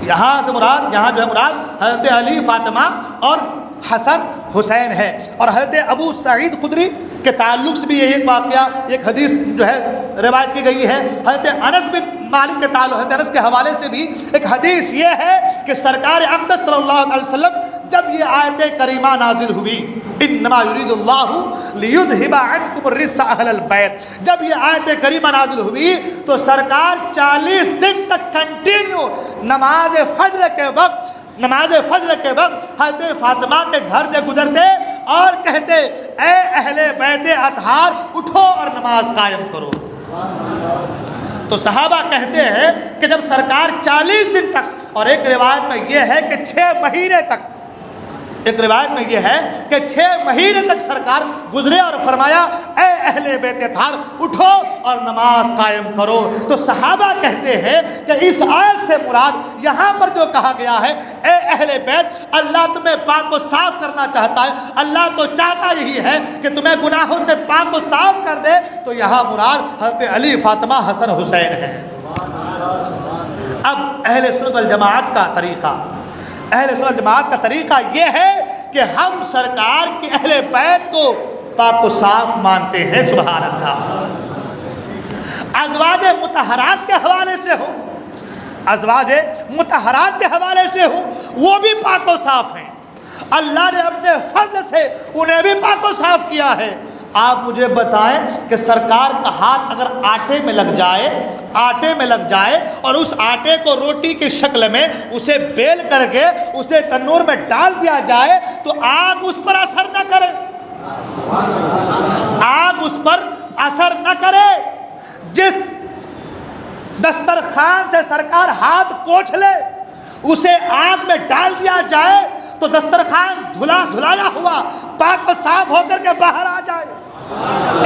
یہاں سے مراد، یہاں جو ہے مراد حضرت علی، فاطمہ اور حسن، حسین ہے. اور حضرت ابو سعید خدری کے تعلق سے بھی یہ ایک واقعہ، ایک حدیث جو ہے روایت کی گئی ہے. حضرت انس بن مالک کے تعلق، حضرت انس کے حوالے سے بھی ایک حدیث یہ ہے کہ سرکار اقدس صلی اللہ علیہ وسلم جب یہ آیت کریمہ نازل ہوئی، انما یرید اللہ لیذھب عنکم الرجس اہل البیت، جب یہ آیت کریمہ نازل ہوئی تو سرکار 40 دن تک کنٹینیو نماز فجر کے وقت حضرت فاطمہ کے گھر سے گزرتے اور کہتے اے اہل بیت اطہار اٹھو اور نماز قائم کرو. تو صحابہ کہتے ہیں کہ جب سرکار 40 دن تک، اور ایک روایت میں یہ ہے کہ 6 مہینے تک، ایک روایت میں یہ ہے کہ 6 مہینے تک سرکار گزرے اور فرمایا اے اہل بیت اطہار اٹھو اور نماز قائم کرو. تو صحابہ کہتے ہیں کہ اس آیت سے مراد یہاں پر جو کہا گیا ہے اے اہل بیت، اللہ تمہیں پاک و صاف کرنا چاہتا ہے، اللہ تو چاہتا یہی ہے کہ تمہیں گناہوں سے پاک و صاف کر دے. تو یہاں مراد حضرت علی، فاطمہ، حسن، حسین ہے. اب اہل سنت والجماعت کا طریقہ، اہل سنت جماعت کا طریقہ یہ ہے کہ ہم سرکار کی اہل بیت کو پاک و صاف مانتے ہیں. سبحان اللہ. ازواج مطہرات کے حوالے سے ہو، ازواج مطہرات کے حوالے سے ہوں، وہ بھی پاک و صاف ہیں، اللہ نے اپنے فضل سے انہیں بھی پاک و صاف کیا ہے۔ آپ مجھے بتائیں کہ سرکار کا ہاتھ اگر آٹے میں لگ جائے اور اس آٹے کو روٹی کی شکل میں اسے بیل کر کے اسے تنور میں ڈال دیا جائے تو آگ اس پر اثر نہ کرے، آگ اس پر اثر نہ کرے۔ جس دسترخوان سے سرکار ہاتھ پوچھ لے اسے آگ میں ڈال دیا جائے تو دسترخوان دھلایا ہوا پاک و صاف ہو کر کے باہر آ جائے۔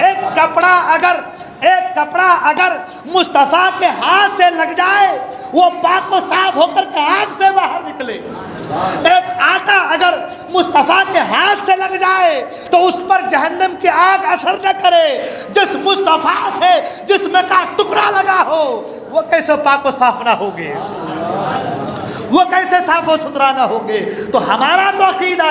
ایک کپڑا اگر مصطفیٰ کے ہاتھ سے لگ جائے وہ پاک و صاف ہو کر کے آگ سے باہر نکلے۔ ایک آٹا اگر مصطفیٰ کے ہاتھ سے لگ جائے تو اس پر جہنم کی آگ اثر نہ کرے۔ جس مصطفیٰ سے جسم کا ٹکڑا لگا ہو وہ کیسے پاک و صاف نہ ہوگے، وہ کیسے صاف و ستھرا نہ ہوگے۔ تو ہمارا تو عقیدہ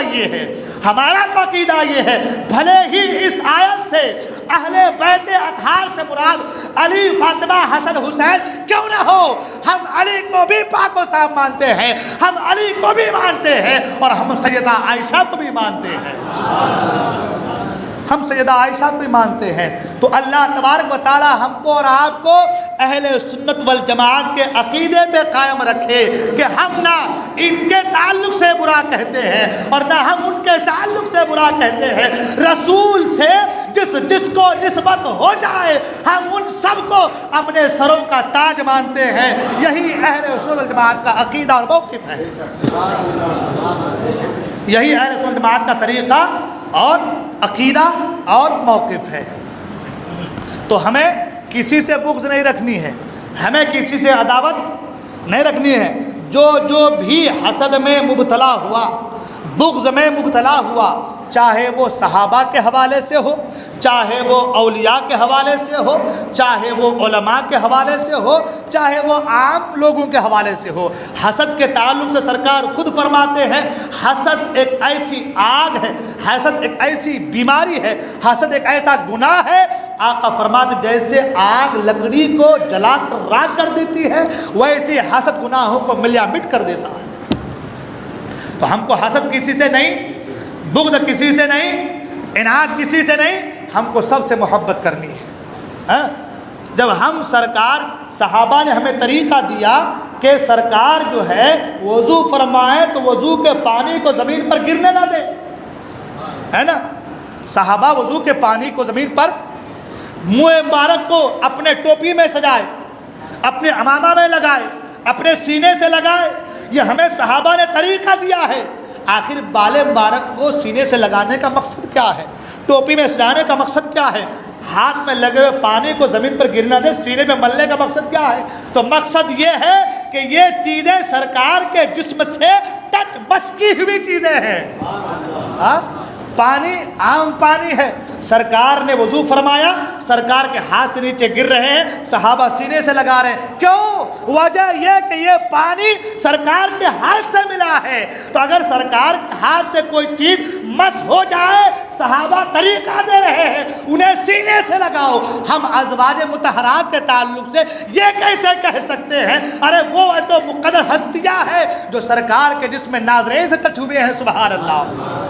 یہ ہے بھلے ہی اس آیت سے اہل بیت اطہار سے مراد علی، فاطمہ، حسن، حسین کیوں نہ ہو، ہم علی کو بھی پاک و صاف مانتے ہیں، ہم علی کو بھی مانتے ہیں اور ہم سیدہ عائشہ کو بھی مانتے ہیں، ہم سیدہ عائشہ کو بھی مانتے ہیں۔ تو اللہ تبارک و تعالی ہم کو اور آپ کو اہل سنت والجماعت کے عقیدے پہ قائم رکھے کہ ہم نہ ان کے تعلق سے برا کہتے ہیں اور نہ ہم ان کے تعلق سے برا کہتے ہیں۔ رسول سے جس کو نسبت ہو جائے ہم ان سب کو اپنے سروں کا تاج مانتے ہیں۔ یہی اہل سنت والجماعت کا عقیدہ اور موقف ہے، یہی اہل سنت والجماعت کا طریقہ اور عقیدہ اور موقف ہے۔ تو ہمیں کسی سے بغض نہیں رکھنی ہے، ہمیں کسی سے عداوت نہیں رکھنی ہے۔ جو بھی حسد میں مبتلا ہوا، بغض میں مبتلا ہوا، چاہے وہ صحابہ کے حوالے سے ہو، چاہے وہ اولیاء کے حوالے سے ہو، چاہے وہ علماء کے حوالے سے ہو، چاہے وہ عام لوگوں کے حوالے سے ہو، حسد کے تعلق سے سرکار خود فرماتے ہیں حسد ایک ایسی آگ ہے، حسد ایک ایسی بیماری ہے، حسد ایک ایسا گناہ ہے، آقا فرماتے جیسے آگ لکڑی کو جلا کر راکھ کر دیتی ہے ویسے حسد گناہوں کو ملیا مٹ کر دیتا ہے۔ تو ہم کو حسد کسی سے نہیں، بغض کسی سے نہیں، اناد کسی سے نہیں، ہم کو سب سے محبت کرنی ہے۔ جب ہم سرکار صحابہ نے ہمیں طریقہ دیا کہ سرکار جو ہے وضو فرمائے تو وضو کے پانی کو زمین پر گرنے نہ دے، ہے نا، صحابہ وضو کے پانی کو زمین پر منہ مبارک کو اپنے ٹوپی میں سجائے، اپنے عمامہ میں لگائے، اپنے سینے سے لگائے، یہ ہمیں صحابہ نے طریقہ دیا ہے۔ آخر بال مبارک کو سینے سے لگانے کا مقصد کیا ہے، ٹوپی میں سجانے کا مقصد کیا ہے، ہاتھ میں لگے ہوئے پانی کو زمین پر گرنا دے سینے میں ملنے کا مقصد کیا ہے؟ تو مقصد یہ ہے کہ یہ چیزیں سرکار کے جسم سے ٹچ بس کی ہوئی چیزیں ہیں۔ پانی عام پانی ہے، سرکار نے وضو فرمایا، سرکار کے ہاتھ سے نیچے گر رہے ہیں، صحابہ سینے سے لگا رہے ہیں، کیوں؟ وجہ یہ کہ یہ پانی سرکار کے ہاتھ سے ملا ہے۔ تو اگر سرکار کے ہاتھ سے کوئی چیز مس ہو جائے، صحابہ طریقہ دے رہے ہیں انہیں سینے سے لگاؤ، ہم ازواج مطہرات کے تعلق سے یہ کیسے کہہ سکتے ہیں؟ ارے وہ تو مقدس ہستیاں ہیں جو سرکار کے جسم ناظرین سے ٹچ ہوئے ہیں، سبحان اللہ۔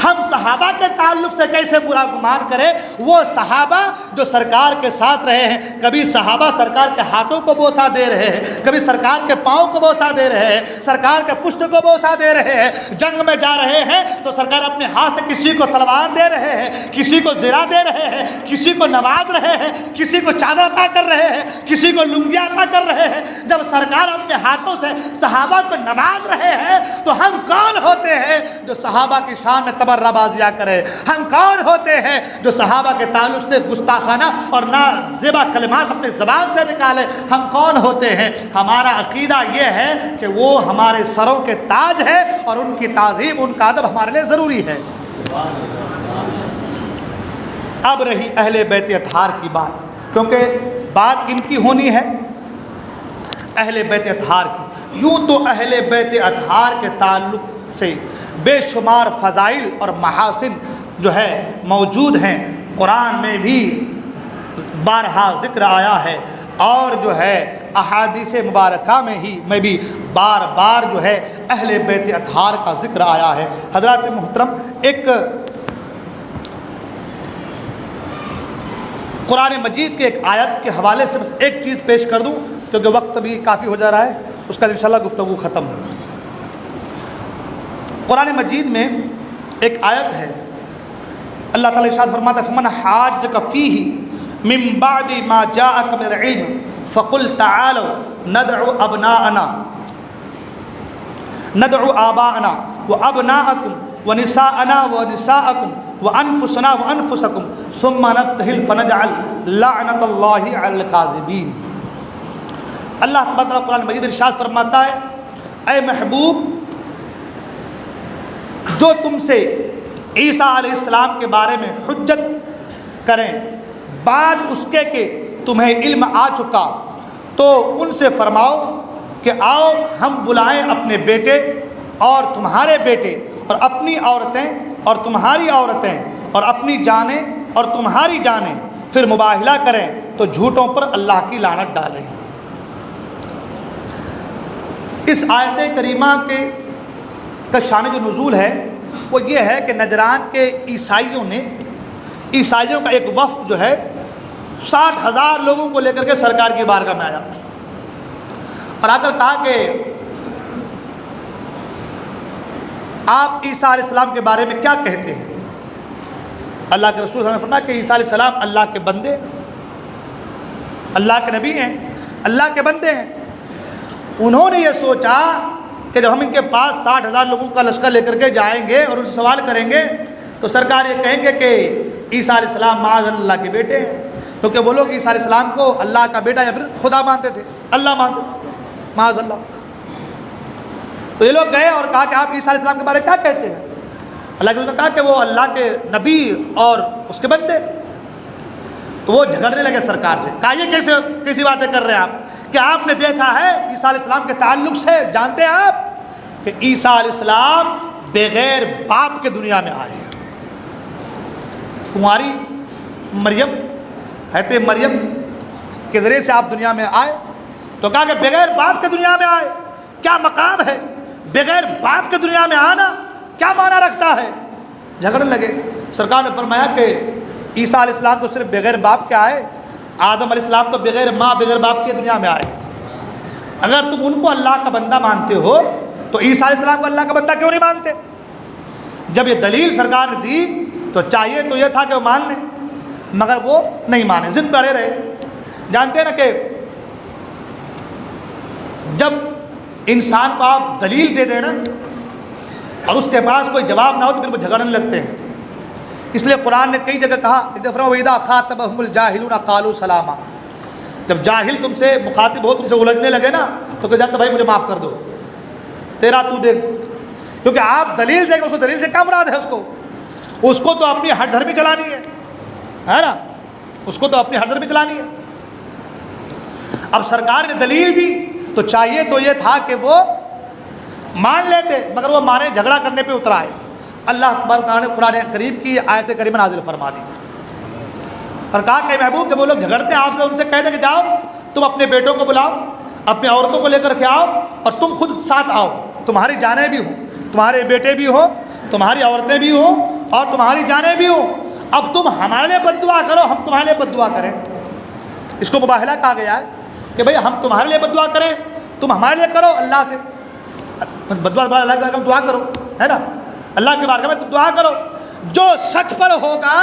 ہم صحابہ کے تعلق سے کیسے برا گمان کریں؟ وہ صحابہ جو سرکار کے ساتھ رہے ہیں، کبھی صحابہ سرکار کے ہاتھوں کو بوسہ دے رہے ہیں، کبھی سرکار کے پاؤں کو بوسہ دے رہے ہیں، سرکار کے پشت کو بوسہ دے رہے ہیں، جنگ میں جا رہے ہیں تو سرکار اپنے ہاتھ سے کسی کو تلوار دے رہے ہیں، کسی کو زرہ دے رہے ہیں، کسی کو نواز رہے ہیں، کسی کو چادر عطا کر رہے ہیں، کسی کو لنگی عطا کر رہے ہیں۔ جب سرکار اپنے ہاتھوں سے صحابہ کو نواز رہے ہیں تو ہم کون ہوتے ہیں جو صحابہ کی شان میں تبرہ بازیاں کرے؟ ہم کون ہوتے ہیں جو صحابہ کے تعلق سے گستاخانہ اور نازیبا کلمات اپنے زبان سے نکالے؟ ہم کون ہوتے ہیں؟ ہمارا عقیدہ یہ ہے کہ وہ ہمارے سروں کے تاج ہے اور ان کی تعظیم، ان کا ادب ہمارے لیے ضروری ہے۔ اب رہی اہل بیت اطہار کی بات، کیونکہ بات کن کی ہونی ہے؟ اہل بیت اطہار کی۔ یوں تو اہل بیت اطہار کے تعلق سے بے شمار فضائل اور محاسن جو ہے موجود ہیں، قرآن میں بھی بارہا ذکر آیا ہے، اور جو ہے احادیث مبارکہ میں ہی میں بھی بار بار جو ہے اہل بیت اطہار کا ذکر آیا ہے۔ حضرات محترم، ایک قرآن مجید کے ایک آیت کے حوالے سے بس ایک چیز پیش کر دوں، کیونکہ وقت بھی کافی ہو جا رہا ہے، اس کا انشاءاللہ گفتگو ختم ہو۔ قرآن مجید میں ایک آیت ہے، اللہ تعالیٰ ارشاد فرماتا ہے فَمَنْ حَاجَّكَ فِيهِ مِن بَعْدِ مَا جَاءَكَ مِنَ الْعِلْمِ فَقُلْ تَعَالَوْا نَدْعُ آبَاءَنَا وَأَبْنَاءَكُمْ وَنِسَاءَنَا وَنِسَاءَكُمْ وَأَنفُسَنَا وَأَنفُسَكُمْ ثُمَّ نَبْتَهِلْ فَنَجْعَلْ لَعْنَةَ اللَّهِ عَلَى الْكَاذِبِينَ۔ اللہ تبارک و تعالیٰ قرآن مجید ارشاد فرماتا ہے، اے محبوب، جو تم سے عیسیٰ علیہ السلام کے بارے میں حجت کریں بعد اس کے کہ تمہیں علم آ چکا، تو ان سے فرماؤ کہ آؤ ہم بلائیں اپنے بیٹے اور تمہارے بیٹے اور اپنی عورتیں اور تمہاری عورتیں اور اپنی جانیں اور تمہاری جانیں، پھر مباہلہ کریں تو جھوٹوں پر اللہ کی لعنت ڈالیں۔ اس آیت کریمہ کا شان جو نزول ہے وہ یہ ہے کہ نجران کے عیسائیوں کا ایک وفد جو ہے 60,000 لوگوں کو لے کر کے سرکار کی بارگاہ میں آیا اور آ کر کہا کہ آپ عیسیٰ علیہ السلام کے بارے میں کیا کہتے ہیں؟ اللہ کے رسول صلی اللہ علیہ وسلم نے فرمایا کہ عیسیٰ علیہ السلام اللہ کے بندے، اللہ کے نبی ہیں، اللہ کے بندے ہیں۔ انہوں نے یہ سوچا کہ جب ہم ان کے پاس 60,000 لوگوں کا لشکر لے کر کے جائیں گے اور ان سے سوال کریں گے تو سرکار یہ کہیں گے کہ عیسیٰ علیہ السلام معاذ اللہ کے بیٹے ہیں، کیونکہ وہ لوگ عیسیٰ علیہ السلام کو اللہ کا بیٹا یا پھر خدا مانتے تھے، اللہ مانتے تھے، معاذ اللہ۔ تو یہ لوگ گئے اور کہا کہ آپ عیسیٰ علیہ السلام کے بارے میں کیا کہتے ہیں؟ اللہ کے رسول نے کہا کہ وہ اللہ کے نبی اور اس کے بندے۔ تو وہ جھگڑنے لگے سرکار سے، کہا یہ کیسی باتیں کر رہے ہیں آپ؟ کہ آپ نے دیکھا ہے عیسیٰ علیہ السلام کے تعلق سے، جانتے ہیں آپ کہ عیسیٰ علیہ السلام بغیر باپ کے دنیا میں آئے ہیں۔ کماری مریم، حضرت مریم کے ذریعے سے آپ دنیا میں آئے، تو کہا کہ بغیر باپ کے دنیا میں آئے، کیا مقام ہے بغیر باپ کے دنیا میں آنا، کیا معنی رکھتا ہے؟ جھگڑنے لگے۔ سرکار نے فرمایا کہ عیسیٰ علیہ السلام تو صرف بغیر باپ کے آئے، آدم علیہ السلام تو بغیر ماں بغیر باپ کے دنیا میں آئے۔ اگر تم ان کو اللہ کا بندہ مانتے ہو تو عیسیٰ علیہ السلام کو اللہ کا بندہ کیوں نہیں مانتے؟ جب یہ دلیل سرکار نے دی تو چاہیے تو یہ تھا کہ وہ مان لیں، مگر وہ نہیں مانے، ضد پہ اڑے رہے۔ جانتے ہیں نا کہ جب انسان کو آپ دلیل دے دیں نا اور اس کے پاس کوئی جواب نہ ہو تو پھر وہ جھگڑنے لگتے ہیں۔ اس لیے قرآن نے کئی جگہ کہا، ایک دفعہ وَإِذَا خَاطَبَهُمُ الْجَاهِلُونَ قَالُوا سَلَامًا، جب جاہل تم سے مخاطب ہو، تم سے الجھنے لگے نا تو کہ جاتا بھائی مجھے معاف کر دو، تیرا تو دیکھ، کیونکہ آپ دلیل دیں گے، اس کو دلیل سے کیا مراد ہے؟ اس کو تو اپنی ہٹ دھرمی چلانی ہے نا، اس کو تو اپنی ہٹ دھرمی چلانی ہے۔ اب سرکار نے دلیل دی تو چاہیے تو یہ تھا کہ وہ مان لیتے، مگر وہ مانے جھگڑا کرنے پہ اتر آئے۔ اللہ تبارک تعالیٰ نے قرآن کریم کی آیت کریمہ نازل فرما دی اور کہا کہ محبوب جب وہ لوگ جھگڑتے ہیں آپ سے، ان سے کہہ دیں کہ جاؤ تم اپنے بیٹوں کو بلاؤ، اپنی عورتوں کو لے کر کے آؤ اور تم خود ساتھ آؤ، تمہاری جانیں بھی ہوں، تمہارے بیٹے بھی ہوں، تمہاری عورتیں بھی ہوں اور تمہاری جانیں بھی ہوں، اب تم ہمارے لیے بد دعا کرو، ہم تمہارے لیے بد دعا کریں۔ اس کو مباہلہ کہا گیا ہے کہ بھئی ہم تمہارے لیے بد دعا کریں، تم ہمارے لیے کرو، اللہ سے بد دعا، اللہ کے بارے میں دعا کرو، ہے نا، اللہ کے بارے میں تم دعا کرو، جو سچ پر ہوگا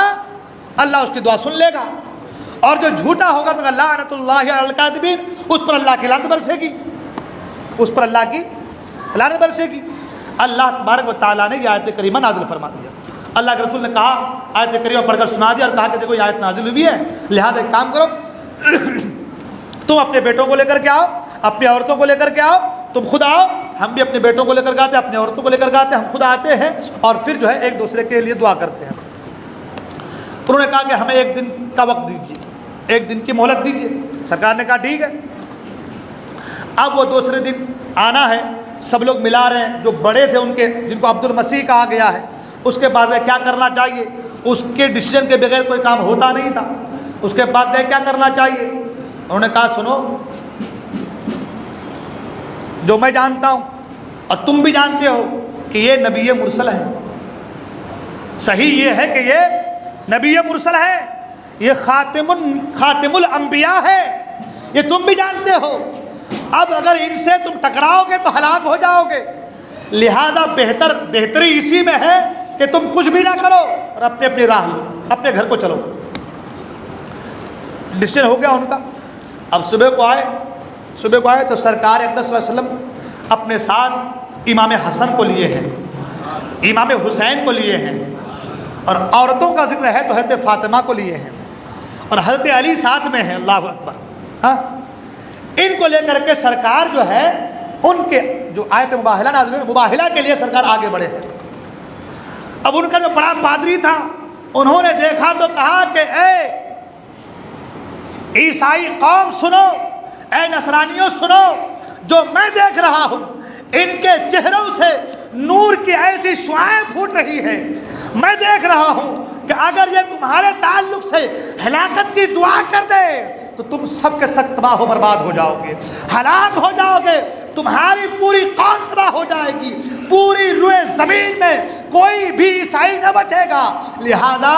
اللہ اس کی دعا سن لے گا، اور جو جھوٹا ہوگا تو لعنت اللہ علی الکاذبین، اس پر اللہ کی لعنت برسے گی، اس پر اللہ کی لعنت برسے گی۔ اللہ تبارک و تعالیٰ نے یہ آیت کریمہ نازل فرما دیا۔ اللہ کے رسول نے کہا، آیت کریمہ پڑھ کر سنا دیا اور کہا کہ دیکھو یہ آیت نازل ہوئی ہے، لہذا ایک کام کرو، تم اپنے بیٹوں کو لے کر کے آؤ، اپنی عورتوں کو لے کر کے آؤ، تم خود آؤ، ہم بھی اپنے بیٹوں کو لے کر کے آتے ہیں، اپنی عورتوں کو لے کر کے آتے ہیں، ہم خود آتے ہیں اور پھر جو ہے ایک دوسرے کے لیے دعا کرتے ہیں۔ انہوں نے کہا کہ ہمیں ایک دن کا وقت دیجیے، ایک دن کی مہلت دیجیے۔ سرکار نے کہا ٹھیک ہے۔ اب وہ دوسرے دن آنا ہے، سب لوگ ملا رہے ہیں، جو بڑے تھے ان کے، جن کو عبد المسیح کہا گیا ہے، اس کے پاس گئے کیا کرنا چاہیے، اس کے ڈیسیجن کے بغیر کوئی کام ہوتا نہیں تھا، اس کے پاس گئے کیا کرنا چاہیے۔ انہوں نے کہا سنو، جو میں جانتا ہوں اور تم بھی جانتے ہو کہ یہ نبی مرسل ہے. صحیح یہ ہے کہ یہ نبی مرسل ہے, یہ خاتم الانبیاء ہے, یہ تم بھی جانتے ہو. اب اگر ان سے تم ٹکراؤ گے تو ہلاک ہو جاؤ گے, لہذا بہتری اسی میں ہے کہ تم کچھ بھی نہ کرو اور اپنی راہ لو, اپنے گھر کو چلو. ڈسیژن ہو گیا ان کا. اب صبح کو آئے تو سرکار اقدس صلی اللہ علیہ وسلم اپنے ساتھ امام حسن کو لیے ہیں, امام حسین کو لیے ہیں, اور عورتوں کا ذکر ہے تو حضرت فاطمہ کو لیے ہیں, اور حضرت علی ساتھ میں ہیں. اللہ اکبر. ہاں, ان کو لے کر کے سرکار جو ہے ان کے جو آیت مباہلہ نازل ہوئی, مباہلہ کے لیے سرکار آگے بڑھے ہیں. اب ان کا جو بڑا پادری تھا, انہوں نے دیکھا تو کہا کہ اے عیسائی قوم سنو, اے نصرانیوں سنو, جو میں دیکھ رہا ہوں ان کے چہروں سے نور کی ایسی شعاعیں پھوٹ رہی ہے. میں دیکھ رہا ہوں کہ اگر یہ تمہارے تعلق سے ہلاکت کی دعا کر دے تو تم سب کے سب تباہ و برباد ہو جاؤ گے, ہلاک ہو جاؤ گے, تمہاری پوری قوم تباہ ہو جائے گی, پوری روئے زمین میں کوئی بھی عیسائی نہ بچے گا. لہذا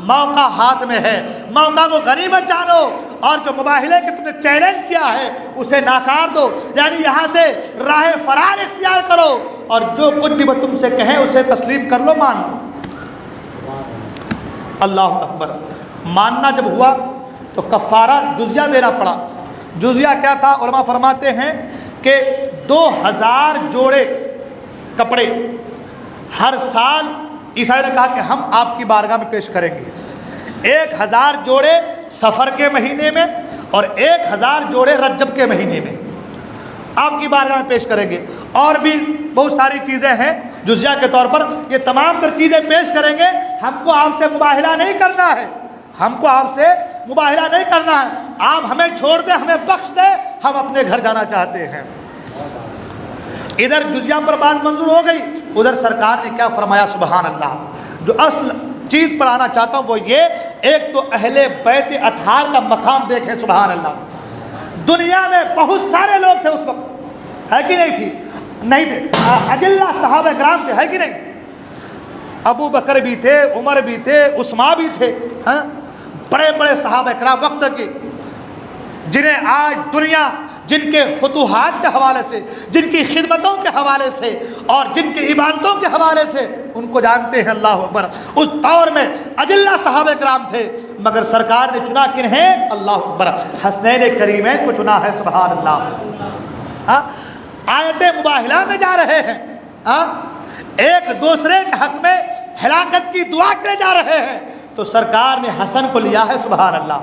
موقع ہاتھ میں ہے, موقع کو غنیمت جانو, اور جو مباہلے کے تم نے چیلنج کیا ہے اسے ناکار دو, یعنی یہاں سے راہ فرار اختیار کرو, اور جو کچھ بھی وہ تم سے کہیں اسے تسلیم کر لو, مان لو. اللہ اکبر. ماننا جب ہوا تو کفارہ جزیہ دینا پڑا. جزیہ کیا تھا؟ علماء فرماتے ہیں کہ 2000 جوڑے کپڑے ہر سال عیسائی نے کہا کہ ہم آپ کی بارگاہ میں پیش کریں گے. 1000 جوڑے سفر کے مہینے میں اور 1000 جوڑے رجب کے مہینے میں آپ کی بارگاہ میں پیش کریں گے. اور بھی بہت ساری چیزیں ہیں جزیہ کے طور پر, یہ تمام تر چیزیں پیش کریں گے. ہم کو آپ سے مباہلہ نہیں کرنا ہے, ہم کو آپ سے مباہلہ نہیں کرنا ہے, آپ ہمیں چھوڑ دیں, ہمیں بخش دیں, ہم اپنے گھر جانا چاہتے ہیں. ادھر جزیہ پر بات منظور ہو گئی, ادھر سرکار نے کیا فرمایا؟ سبحان اللہ. جو اصل چیز پر آنا چاہتا ہوں وہ یہ, ایک تو اہل بیت اطہار کا مقام دیکھیں. سبحان اللہ. دنیا میں بہت سارے لوگ تھے اس وقت, ہے کہ نہیں تھی؟ نہیں تھے. اجلہ صحابہ کرام تھے, ہے کہ نہیں؟ ابو بکر بھی تھے, عمر بھی تھے, عثمان بھی تھے. ہاں, بڑے بڑے صحابہ کرام وقت کے, جنہیں آج دنیا جن کے فتوحات کے حوالے سے, جن کی خدمتوں کے حوالے سے اور جن کی عبادتوں کے حوالے سے ان کو جانتے ہیں. اللہ اکبر. اس دور میں اجلہ صحابہ کرام تھے, مگر سرکار نے چنا کنہیں؟ اللہ اکبر, حسنین کریمین کو چنا ہے. سبحان اللہ. آیت مباہلہ میں جا رہے ہیں, ایک دوسرے کے حق میں ہلاکت کی دعا کرے جا رہے ہیں, تو سرکار نے حسن کو لیا ہے. سبحان اللہ.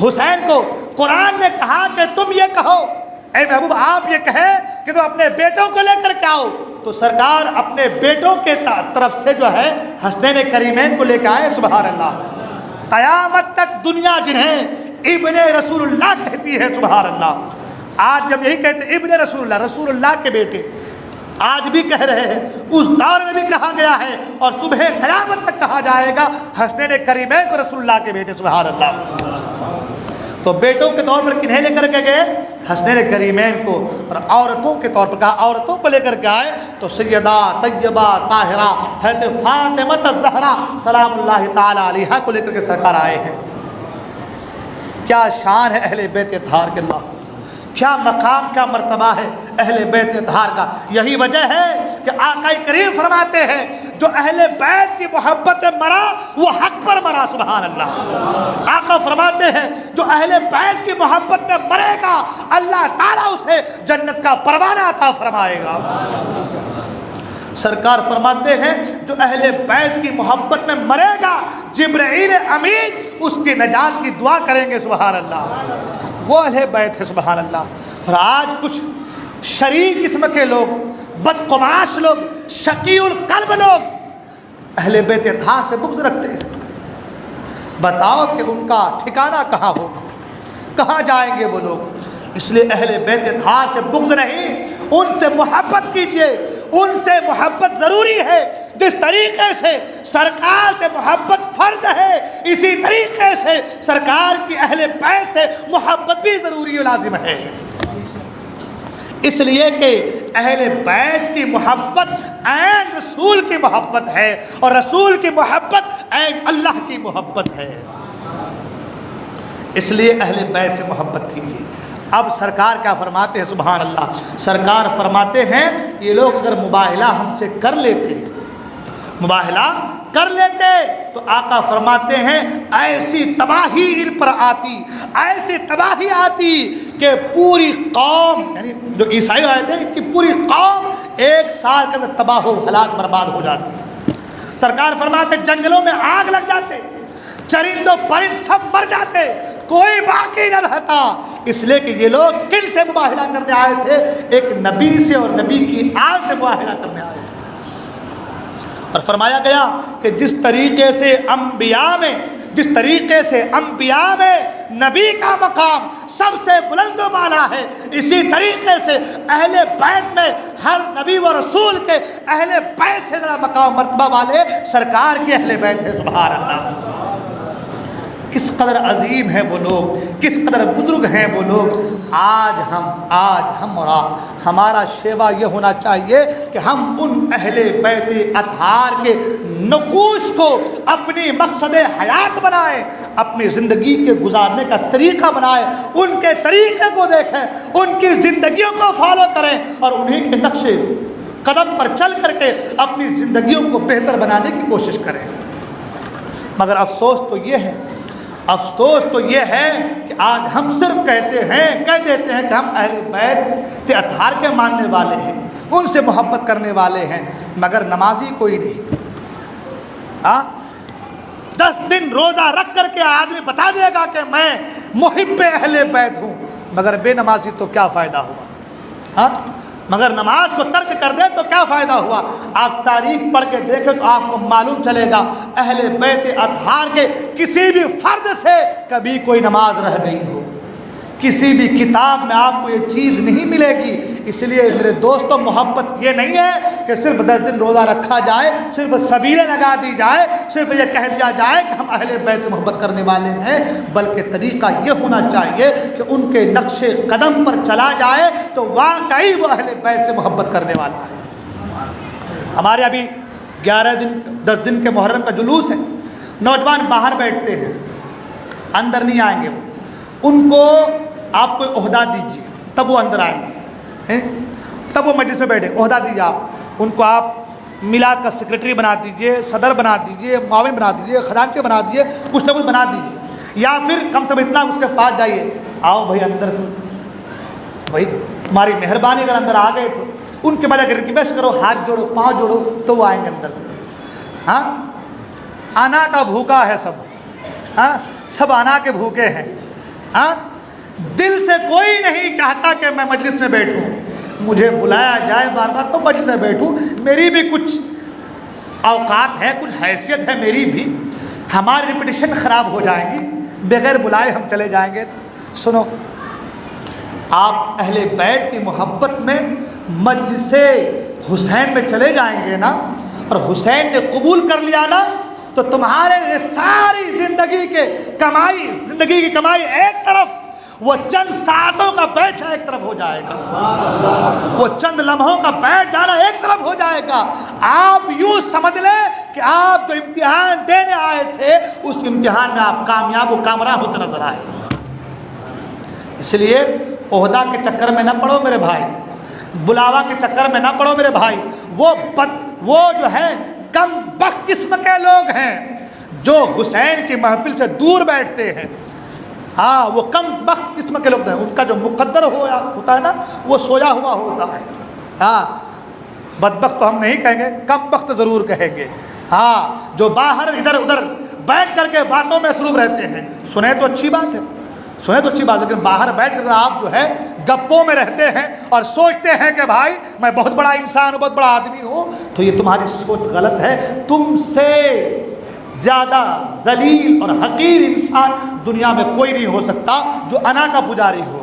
حسین کو قرآن نے کہا کہ تم یہ کہو, اے محبوب آپ یہ کہیں کہ تم اپنے بیٹوں کو لے کر کے آؤ, تو سرکار اپنے بیٹوں کے طرف سے جو ہے حسنین کریمین کو لے کے آئے. سبحان اللہ. قیامت تک دنیا جنہیں ابن رسول اللہ کہتی ہے. سبحان اللہ. آج جب یہی کہتے ابن رسول اللہ, رسول اللہ کے بیٹے, آج بھی کہہ رہے ہیں, اس دور میں بھی کہا گیا ہے, اور صبح قیامت تک کہا جائے گا حسنین کریمین کو رسول اللہ کے بیٹے. سبحان اللہ. تو بیٹوں کے طور پر کنہیں لے کر کے گئے؟ حسنین کریمین کو. اور عورتوں کے طور پر کہا, عورتوں کو لے کر کے آئے تو سیدہ طیبہ طاہرہ حضرت فاطمہ الزہرا سلام اللہ تعالی علیہا کو لے کر کے سرکار آئے ہیں. کیا شان ہے اہل بیت اطہار کے. اللہ, کیا مقام, کیا مرتبہ ہے اہل بیت اطہار کا. یہی وجہ ہے کہ آقا کریم فرماتے ہیں جو اہل بیت کی محبت میں مرا وہ حق پر مرا. سبحان اللہ. آقا فرماتے ہیں جو اہل بیت کی محبت میں مرے گا اللہ تعالیٰ اسے جنت کا پروانہ عطا فرمائے گا. سرکار فرماتے ہیں جو اہل بیت کی محبت میں مرے گا جبرائیل امین اس کی نجات کی دعا کریں گے. سبحان اللہ. وہ اہل بیت ہے. سبحان اللہ. اور آج کچھ شریر قسم کے لوگ, بدقماش لوگ, شقی القلب لوگ اہل بیت اطہار سے بغض رکھتے ہیں. بتاؤ کہ ان کا ٹھکانہ کہاں ہوگا, کہاں جائیں گے وہ لوگ؟ اس لیے اہل بیت اطہار سے بغض نہیں, ان سے محبت کیجئے. ان سے محبت ضروری ہے. جس طریقے سے سرکار سے محبت فرض ہے, اسی طریقے سے سرکار کی اہل بیت سے محبت بھی ضروری و لازم ہے. اس لیے کہ اہل بیت کی محبت عین رسول کی محبت ہے، اور رسول کی محبت عین اللہ کی محبت ہے، اس لیے اہل بیت سے محبت کیجیے۔ اب سرکار کیا فرماتے ہیں؟ سبحان اللہ، سرکار فرماتے ہیں یہ لوگ اگر مباہلہ ہم سے کر لیتے، مباہلہ کر لیتے تو آقا فرماتے ہیں ایسی تباہی ان پر آتی، ایسی تباہی آتی کہ پوری قوم، یعنی جو عیسائی آئے تھے ان کی پوری قوم ایک سال کے اندر تباہ و ہلاک برباد ہو جاتی۔ سرکار فرماتے جنگلوں میں آگ لگ جاتے، چرند و پرند سب مر جاتے، کوئی باقی نہ رہتا، اس لیے کہ یہ لوگ کن سے مباہلہ کرنے آئے تھے؟ ایک نبی سے، اور نبی کی آگ سے مباہلہ کرنے آئے تھے۔ اور فرمایا گیا کہ جس طریقے سے انبیاء میں نبی کا مقام سب سے بلند و بالا ہے، اسی طریقے سے اہل بیت میں ہر نبی و رسول کے اہل بیت سے زیادہ مقام مرتبہ والے سرکار کے اہل بیت ہے۔ سبحان اللہ، کس قدر عظیم ہیں وہ لوگ، کس قدر بزرگ ہیں وہ لوگ۔ آج ہم اور آپ، ہمارا شیوا یہ ہونا چاہیے کہ ہم ان اہل بیت اطہار کے نقوش کو اپنی مقصد حیات بنائیں، اپنی زندگی کے گزارنے کا طریقہ بنائیں، ان کے طریقے کو دیکھیں، ان کی زندگیوں کو فالو کریں، اور انہیں کے نقش قدم پر چل کر کے اپنی زندگیوں کو بہتر بنانے کی کوشش کریں۔ مگر افسوس تو یہ ہے کہ آج ہم صرف کہہ دیتے ہیں کہ ہم اہل بیت اطہار کے ماننے والے ہیں، ان سے محبت کرنے والے ہیں، مگر نمازی کوئی نہیں۔ 10 دن روزہ رکھ کر کے آدمی بتا دے گا کہ میں محب اہل بیت ہوں، مگر بے نمازی تو کیا فائدہ ہوا؟ مگر نماز کو ترک کر دے تو کیا فائدہ ہوا؟ آپ تاریخ پڑھ کے دیکھیں تو آپ کو معلوم چلے گا اہل بیت اطہار کے کسی بھی فرد سے کبھی کوئی نماز رہ گئی ہو، کسی بھی کتاب میں آپ کو یہ چیز نہیں ملے گی۔ اس لیے میرے دوستوں، محبت یہ نہیں ہے کہ صرف 10 دن روزہ رکھا جائے، صرف سبیلیں لگا دی جائے، صرف یہ کہہ دیا جائے کہ ہم اہل بیت سے محبت کرنے والے ہیں، بلکہ طریقہ یہ ہونا چاہیے کہ ان کے نقش قدم پر چلا جائے تو واقعی وہ اہل بیت سے محبت کرنے والا ہے۔ ہمارے ابھی 10 دن کے محرم کا جلوس ہے، نوجوان باہر بیٹھتے ہیں، اندر نہیں آئیں گے، ان کو آپ کوئی عہدہ دیجیے تب وہ اندر آئیں گے، تب وہ مجلس میں بیٹھیں، عہدہ دیجیے آپ ان کو، آپ میلاد کا سیکرٹری بنا دیجیے، صدر بنا دیجیے، معاون بنا دیجیے، خزانچی بنا دیجیے، کچھ نہ کچھ بنا دیجیے، یا پھر کم سے کم اتنا اس کے پاس جائیے، آؤ بھائی اندر، بھائی تمہاری مہربانی، اگر اندر آ گئے تو ان کے بعد ریکویسٹ کرو، ہاتھ جوڑو، پاؤں جوڑو، تو وہ آئیں گے اندر۔ آنا کا بھوکا ہے سب آنا کے بھوکے ہیں۔ دل سے کوئی نہیں چاہتا کہ میں مجلس میں بیٹھوں، مجھے بلایا جائے بار بار تو مجلس میں بیٹھوں، میری بھی کچھ اوقات ہے، کچھ حیثیت ہے میری بھی، ہماری ریپوٹیشن خراب ہو جائیں گی، بغیر بلائے ہم چلے جائیں گے۔ سنو، آپ اہل بیت کی محبت میں مجلس حسین میں چلے جائیں گے نا، اور حسین نے قبول کر لیا نا، تو تمہارے یہ ساری زندگی کی کمائی ایک طرف، وہ چند ساعتوں کا بیٹھنا ایک طرف ہو جائے گا، وہ چند لمحوں کا بیٹھ جانا ایک طرف ہو جائے گا۔ آپ یوں سمجھ لیں کہ آپ جو امتحان دینے آئے تھے اس امتحان میں آپ کامیاب و کامران ہوتے نظر آئے۔ اس لیے عہدہ کے چکر میں نہ پڑو میرے بھائی، بلاوا کے چکر میں نہ پڑو میرے بھائی۔ وہ جو ہے کم بخت قسم کے لوگ ہیں جو حسین کی محفل سے دور بیٹھتے ہیں، وہ کم بخت قسم کے لوگ ہیں، ان کا جو مقدر ہوتا ہے نا وہ سویا ہوا ہوتا ہے۔ بدبخت تو ہم نہیں کہیں گے، کم بخت ضرور کہیں گے۔ جو باہر ادھر ادھر بیٹھ کر کے باتوں میں مصروف رہتے ہیں، سنیں تو اچھی بات ہے، لیکن باہر بیٹھ کر آپ جو ہے گپوں میں رہتے ہیں اور سوچتے ہیں کہ بھائی میں بہت بڑا انسان ہوں، بہت بڑا آدمی ہوں، تو یہ تمہاری سوچ غلط ہے۔ تم سے زیادہ ذلیل اور حقیر انسان دنیا میں کوئی نہیں ہو سکتا جو انا کا پجاری ہو۔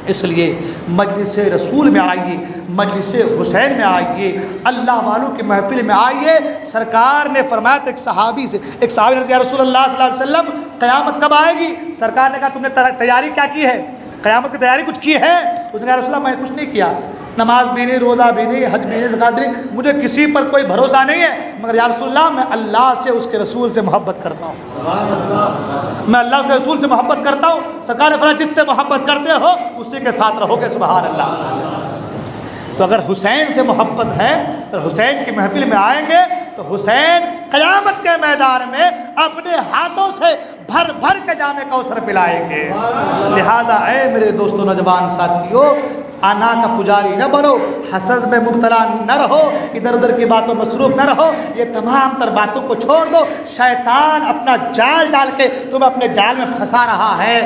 اس لیے مجلس رسول میں آئیے، مجلس حسین میں آئیے، اللہ والوں کی محفل میں آئیے۔ سرکار نے فرمایا تھا ایک صحابی نے کہا یا رسول اللہ صلی اللہ علیہ وسلم قیامت کب آئے گی؟ سرکار نے کہا تم نے تیاری کیا کی ہے؟ قیامت کی تیاری کچھ کی ہے؟ اس نے کہا رسول اللہ میں کچھ نہیں کیا، نماز بھی نہیں، روزہ بھی نہیں، حج بھی نہیں، زکات بھی نہیں، مجھے کسی پر کوئی بھروسہ نہیں ہے، مگر یا رسول اللہ میں اللہ سے اس کے رسول سے محبت کرتا ہوں، میں اللہ کے رسول سے محبت کرتا ہوں۔ سرکار نے فرمایا جس سے محبت کرتے ہو اسی کے ساتھ رہو گے، سبحان اللہ۔ تو اگر حسین سے محبت ہے، اگر حسین کی محفل میں آئیں گے تو حسین قیامت کے میدان میں اپنے ہاتھوں سے بھر بھر کے جام کوثر پلائیں گے۔ لہٰذا اے میرے دوستوں نوجوان ساتھیوں، آنا کا پجاری نہ بنو، حسد میں مبتلا نہ رہو، ادھر ادھر کی باتوں میں مصروف نہ رہو، یہ تمام تر باتوں کو چھوڑ دو۔ شیطان اپنا جال ڈال کے تمہیں اپنے جال میں پھنسا رہا ہے،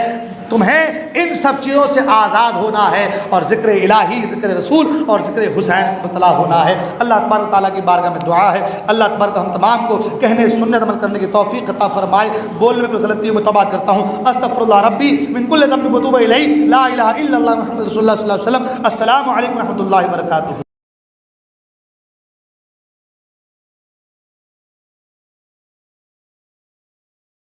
تمہیں ان سب چیزوں سے آزاد ہونا ہے اور ذکر الہی، ذکر رسول اور ذکر حسین مطلع ہونا ہے۔ اللہ تبارک و تعالیٰ کی بارگاہ میں دعا ہے اللہ تبارک ہم تمام کو کہنے سنت عمل کرنے کی توفیق عطا فرمائے۔ بولنے میں کوئی غلطی میں توبہ کرتا ہوں، استغفر اللہ ربی من کل ذنب واتوب الیہ، لا الہ الا اللہ محمد رسول اللہ صلی اللہ علیہ وسلم۔ السلام علیکم و رحمۃ اللہ وبرکاتہ۔